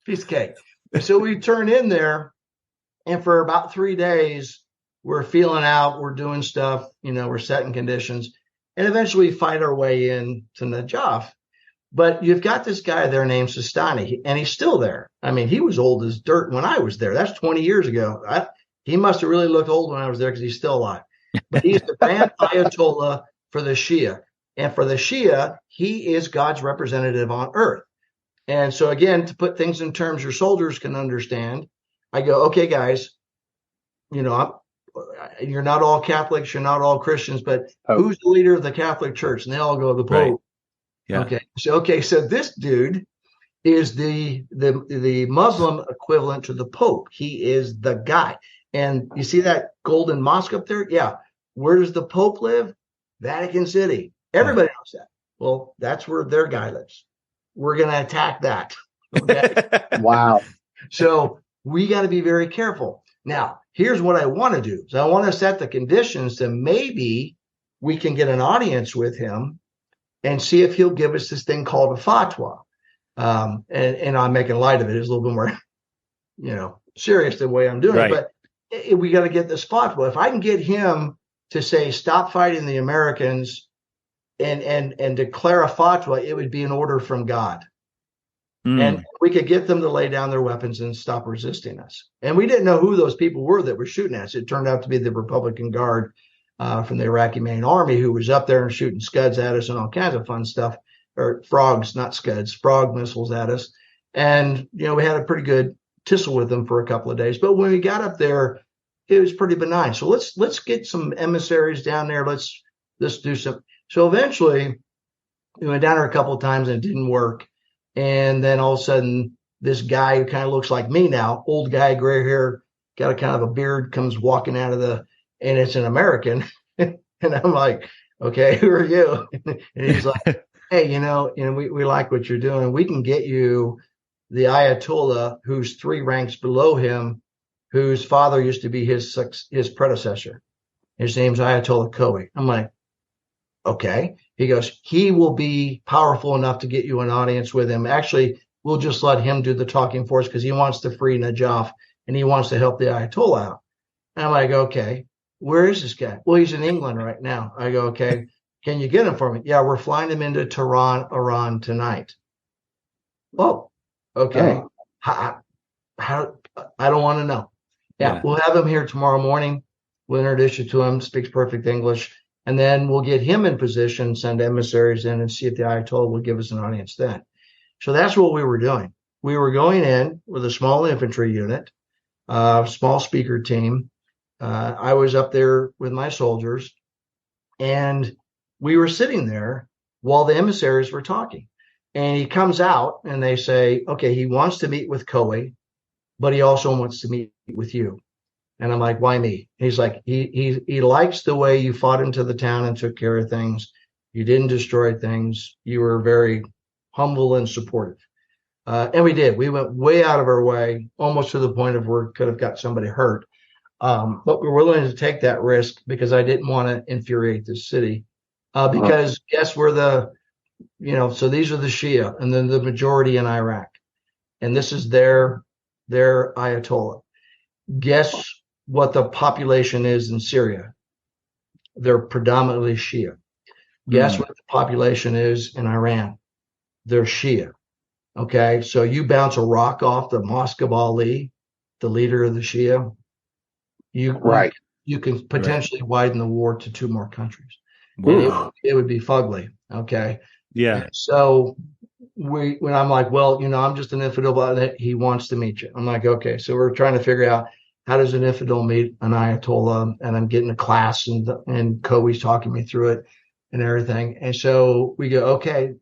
Piece of cake. So we turn in there, and for about 3 days, we're feeling out, we're doing stuff, we're setting conditions, and eventually fight our way in to Najaf. But you've got this guy there named Sistani, and he's still there. He was old as dirt when I was there. That's 20 years ago. He must have really looked old when I was there because he's still alive. But he's the Grand Ayatollah for the Shia. And for the Shia, he is God's representative on earth. And so again, to put things in terms your soldiers can understand, I go, okay, guys, you're not all Catholics, you're not all Christians, but who's the leader of the Catholic Church? And they all go, the Pope. Right. Yeah. Okay. So this dude is the Muslim equivalent to the Pope. He is the guy. And you see that golden mosque up there? Yeah. Where does the Pope live? Vatican City. Everybody knows that. Well, that's where their guy lives. We're going to attack that. Okay. Wow. So we got to be very careful. Now, here's what I want to do. So I want to set the conditions that maybe we can get an audience with him and see if he'll give us this thing called a fatwa. And I'm making light of it. It's a little bit more, serious the way I'm doing it. But we got to get this fatwa. If I can get him to say, stop fighting the Americans and declare a fatwa, it would be an order from God. And we could get them to lay down their weapons and stop resisting us. And we didn't know who those people were that were shooting at us. It turned out to be the Republican Guard from the Iraqi main army who was up there and shooting scuds at us and all kinds of fun stuff, or frogs, not scuds, frog missiles at us. And, we had a pretty good tussle with them for a couple of days. But when we got up there, it was pretty benign. So let's get some emissaries down there. Let's do some. So eventually we went down there a couple of times and it didn't work. And then all of a sudden, this guy who kind of looks like me now, old guy, gray hair, got a kind of a beard, comes walking out of and it's an American. And I'm like, okay, who are you? And he's like, hey, we like what you're doing. We can get you the Ayatollah who's 3 ranks below him, whose father used to be his predecessor. His name's Ayatollah Khomeini. I'm like, okay. He goes, he will be powerful enough to get you an audience with him. Actually, we'll just let him do the talking for us because he wants to free Najaf and he wants to help the Ayatollah out. And I'm like, okay, where is this guy? Well, he's in England right now. I go, okay, can you get him for me? Yeah, we're flying him into Tehran, Iran tonight. Oh, okay. How I don't want to know. Yeah, we'll have him here tomorrow morning. We'll introduce you to him, speaks perfect English. And then we'll get him in position, send emissaries in and see if the Ayatollah will give us an audience then. So that's what we were doing. We were going in with a small infantry unit, small speaker team. I was up there with my soldiers and we were sitting there while the emissaries were talking. And he comes out and they say, okay, he wants to meet with Khomeini, but he also wants to meet with you. And I'm like, why me? He's like, he likes the way you fought into the town and took care of things. You didn't destroy things. You were very humble and supportive. And we did. We went way out of our way, almost to the point of where could have got somebody hurt. But we were willing to take that risk because I didn't want to infuriate the city. Because guess where so these are the Shia and then the majority in Iraq. And this is their Ayatollah. Guess what the population is in Syria? They're predominantly Shia. Guess what the population is in Iran? They're Shia. Okay, so you bounce a rock off the Mosque of Ali, the leader of the Shia, you can potentially widen the war to 2 more countries. It would be fugly. Okay. Yeah. So when I'm like, well, I'm just an infidel, but he wants to meet you. I'm like, okay. So we're trying to figure out how does an infidel meet an Ayatollah? And I'm getting a class and Kobe's talking me through it and everything. And so we go, okay,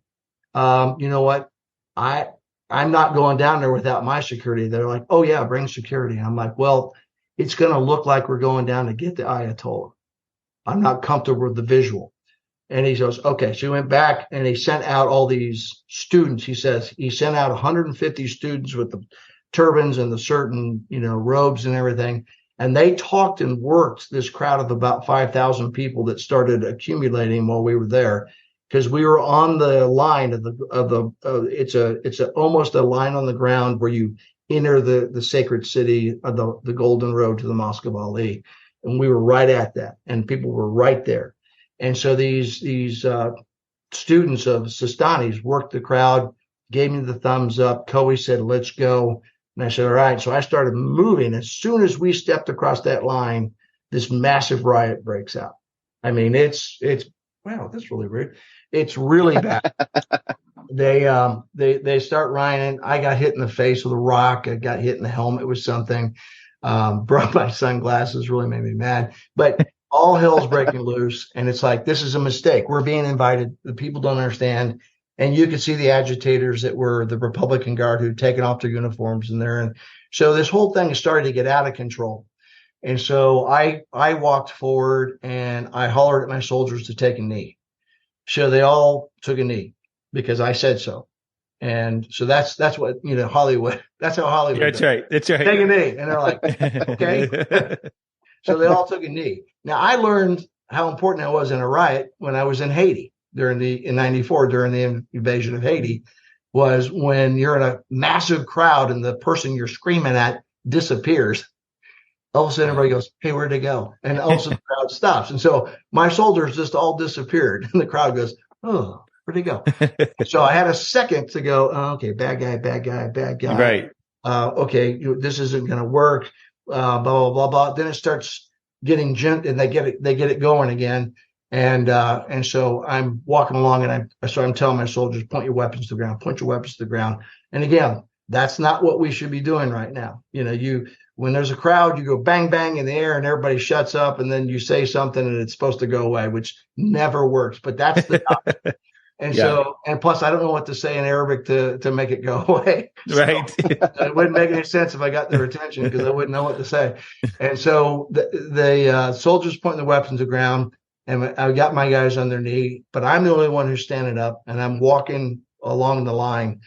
you know what? I'm not going down there without my security. They're like, oh yeah, bring security. I'm like, well, it's going to look like we're going down to get the Ayatollah. I'm not comfortable with the visual. And he goes, okay. So he went back and he sent out all these students. He says he sent out 150 students with the turbans and the certain, robes and everything. And they talked and worked this crowd of about 5,000 people that started accumulating while we were there. Because we were on the line it's almost a line on the ground where you enter the sacred city of the Golden Road to the Mosque of Ali. And we were right at that. And people were right there. And so these students of Sistanis worked the crowd, gave me the thumbs up. Kobe said, let's go. And I said, all right. So I started moving. As soon as we stepped across that line, this massive riot breaks out. I mean, it's wow, that's really weird. It's really bad. They start raining. I got hit in the face with a rock. I got hit in the helmet with something. Broke my sunglasses, really made me mad. But all hell's breaking loose. And it's like, this is a mistake. We're being invited. The people don't understand. And you could see the agitators that were the Republican Guard who'd taken off their uniforms in there. And so this whole thing is starting to get out of control. And so I walked forward and I hollered at my soldiers to take a knee. So they all took a knee because I said so. And so that's what, Hollywood, that's how Hollywood That's does. right. That's right. Take a knee. And they're like, okay. So they all took a knee. Now I learned how important that was in a riot when I was in Haiti in 94, during the invasion of Haiti, was when you're in a massive crowd and the person you're screaming at disappears. All of a sudden everybody goes, hey, where'd they go? And all of a sudden the crowd stops. And so my soldiers just all disappeared. And the crowd goes, oh, where'd they go? So I had a second to go, oh, okay, bad guy. Right. Okay, this isn't going to work. Blah, blah, blah, blah. Then it starts getting and they get it going again. And so I'm walking along and I'm telling my soldiers, point your weapons to the ground. And again, that's not what we should be doing right now. When there's a crowd, you go bang, bang in the air and everybody shuts up and then you say something and it's supposed to go away, which never works. But that's the doctrine. And so, and plus I don't know what to say in Arabic to make it go away. Right. So, it wouldn't make any sense if I got their attention because I wouldn't know what to say. And so the soldiers pointing the weapons to the ground and I got my guys on their knee, but I'm the only one who's standing up and I'm walking along the line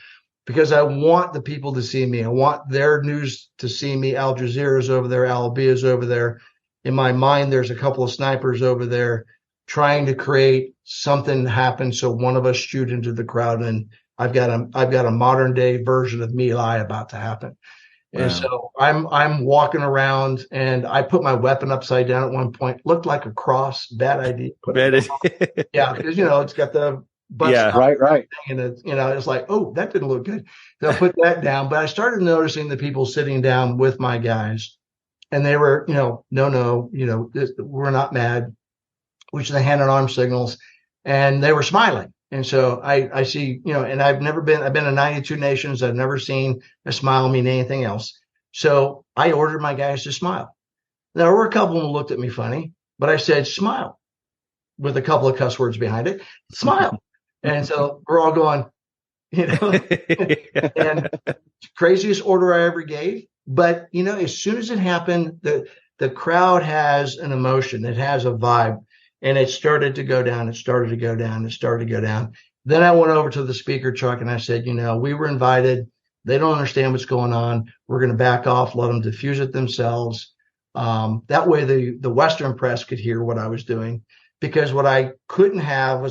because I want the people to see me. I want their news to see me. Al Jazeera's over there. Al Arabia's over there. In my mind, there's a couple of snipers over there trying to create something happen. So one of us shoot into the crowd and I've got a modern day version of My Lai about to happen. Wow. And so I'm walking around and I put my weapon upside down at one point, looked like a cross. Bad idea. Yeah. Because, it's got the butts. Yeah, right. And it's like, oh, that didn't look good. So I put that down, but I started noticing the people sitting down with my guys and they were, no, we're not mad, which they hand on arm signals and they were smiling. And so I see, and I've been in 92 nations. I've never seen a smile mean anything else. So I ordered my guys to smile. There were a couple of them who looked at me funny, but I said, smile, with a couple of cuss words behind it, smile. And so we're all going, and craziest order I ever gave. But, as soon as it happened, the crowd has an emotion. It has a vibe. And it started to go down. Then I went over to the speaker truck and I said, we were invited. They don't understand what's going on. We're going to back off, let them diffuse it themselves. That way the Western press could hear what I was doing. Because what I couldn't have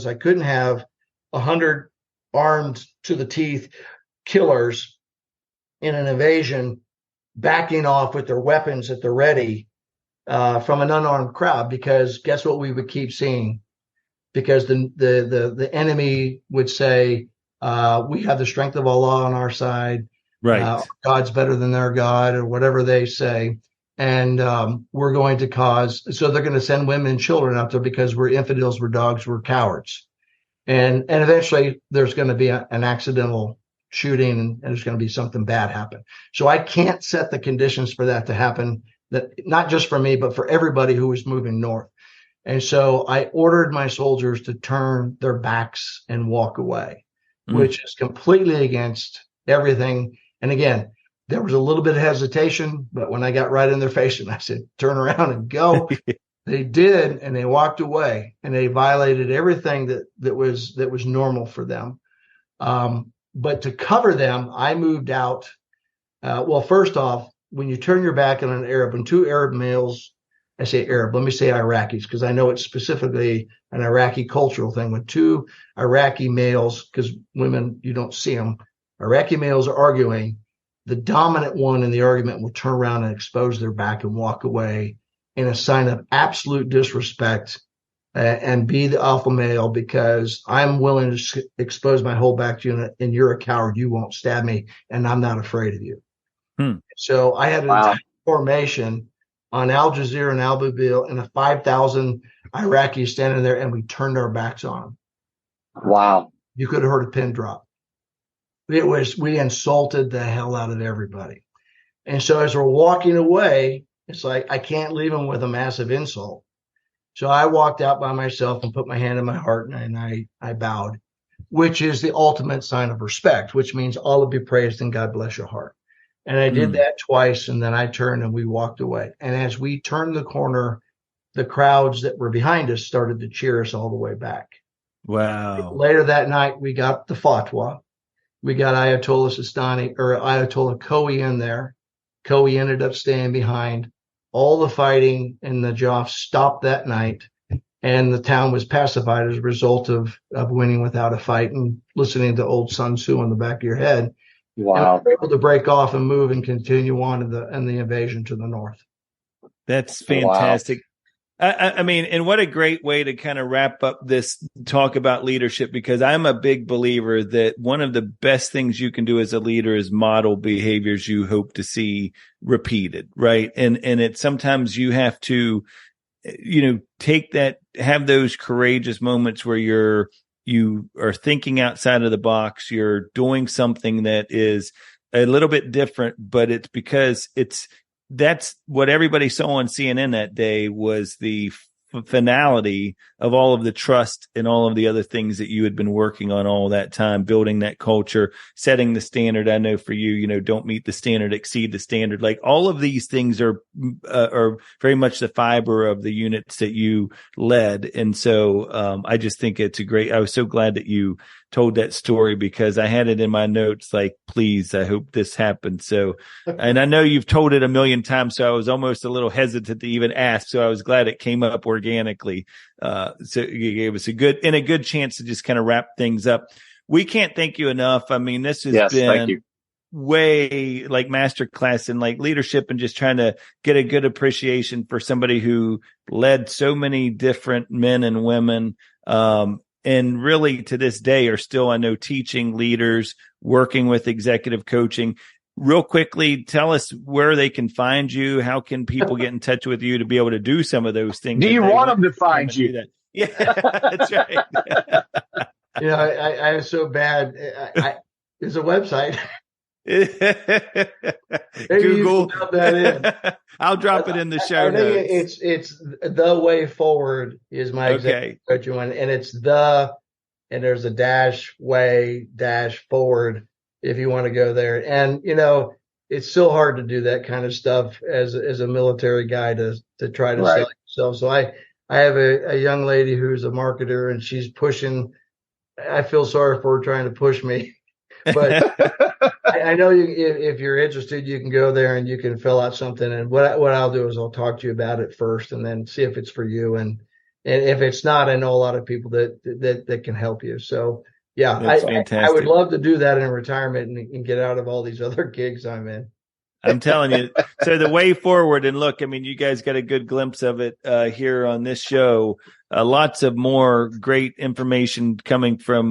100 armed to the teeth killers in an invasion backing off with their weapons at the ready from an unarmed crowd, because guess what we would keep seeing? Because the enemy would say, we have the strength of Allah on our side. Right. God's better than their God, or whatever they say. And we're going to so they're going to send women and children out there because we're infidels, we're dogs, we're cowards. And eventually there's going to be an accidental shooting and there's going to be something bad happen. So I can't set the conditions for that to happen. That not just for me, but for everybody who was moving north. And so I ordered my soldiers to turn their backs and walk away, which is completely against everything. And again, there was a little bit of hesitation, but when I got right in their face and I said, turn around and go, they did. And they walked away and they violated everything that was normal for them. But to cover them, I moved out. Well, first off, when you turn your back on an Arab, and two Arab males, I say Arab, let me say Iraqis, because I know it's specifically an Iraqi cultural thing. When two Iraqi males, because women, you don't see them, Iraqi males are arguing, the dominant one in the argument will turn around and expose their back and walk away in a sign of absolute disrespect and be the alpha male, because I'm willing to expose my whole back to you and you're a coward. You won't stab me and I'm not afraid of you. So I had an entire formation on Al Jazeera and Al Babil, and 5,000 Iraqis standing there, and we turned our backs on them. Wow. You could have heard a pin drop. We insulted the hell out of everybody. And so as we're walking away, it's like, I can't leave them with a massive insult. So I walked out by myself and put my hand in my heart, and I bowed, which is the ultimate sign of respect, which means Allah be praised and God bless your heart. And I did that twice, and then I turned and we walked away. And as we turned the corner, the crowds that were behind us started to cheer us all the way back. Wow. Later that night, we got the fatwa. We got Ayatollah Sistani or Ayatollah Khoei in there. Khoei ended up staying behind. All the fighting in the Najaf stopped that night, and the town was pacified as a result of winning without a fight and listening to old Sun Tzu in the back of your head. Wow. And we were able to break off and move and continue on in the invasion to the north. That's fantastic. Wow. I mean, and what a great way to kind of wrap up this talk about leadership, because I'm a big believer that one of the best things you can do as a leader is model behaviors you hope to see repeated, right? And it's sometimes you have to, take that, have those courageous moments where you are thinking outside of the box, you're doing something that is a little bit different, but it's because that's what everybody saw on CNN that day was the finality of all of the trust and all of the other things that you had been working on all that time, building that culture, setting the standard. I know for you, don't meet the standard, exceed the standard. Like all of these things are very much the fiber of the units that you led. And so I just think I was so glad that you told that story, because I had it in my notes, like, please, I hope this happens. So, and I know you've told it a million times, so I was almost a little hesitant to even ask. So I was glad it came up organically. So you gave us a good chance to just kind of wrap things up. We can't thank you enough. I mean, this has been way like masterclass in like leadership and just trying to get a good appreciation for somebody who led so many different men and women. And really to this day are still, I know, teaching leaders, working with executive coaching. Real quickly, tell us where they can find you. How can people get in touch with you to be able to do some of those things? Do you want them to find you? Yeah, that's right. I was so bad. There's a website. Google. That in. I'll drop it in the show notes. It's The Way Forward is my executive coaching one, and it's and there's a -way-forward if you want to go there. And it's so hard to do that kind of stuff as a military guy to try to sell yourself. So I have a young lady who's a marketer, and she's pushing. I feel sorry for her trying to push me, but I know if you're interested, you can go there and you can fill out something. And what I'll do is I'll talk to you about it first, and then see if it's for you. And if it's not, I know a lot of people that can help you. So yeah, I would love to do that in retirement and get out of all these other gigs I'm in. I'm telling you. So the way forward, and look, I mean, you guys got a good glimpse of it here on this show. Lots of more great information coming from,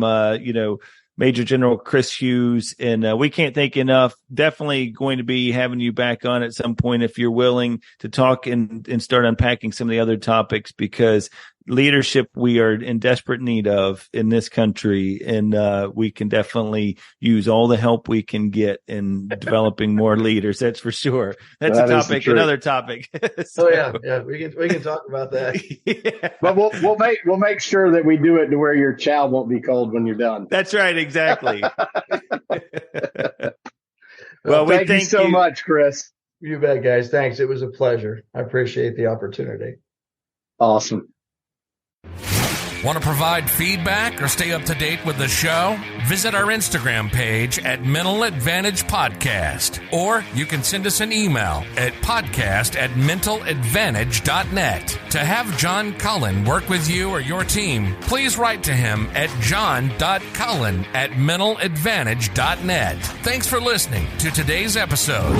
Major General Chris Hughes, and we can't thank you enough. Definitely going to be having you back on at some point if you're willing to talk and start unpacking some of the other topics, because leadership we are in desperate need of in this country, and we can definitely use all the help we can get in developing more leaders. That's for sure. That's a topic, another topic. So, yeah, we can talk about that. Yeah. But we'll make sure that we do it to where your chow won't be cold when you're done. That's right, exactly. Well, thank you so much, Chris. You bet, guys. Thanks. It was a pleasure. I appreciate the opportunity. Awesome. Want to provide feedback or stay up to date with the show? Visit our Instagram page at Mental Advantage Podcast, or you can send us an email at podcast@mentaladvantage.net. To have John Cullen work with you or your team, please write to him at john.cullen@mentaladvantage.net. Thanks for listening to today's episode.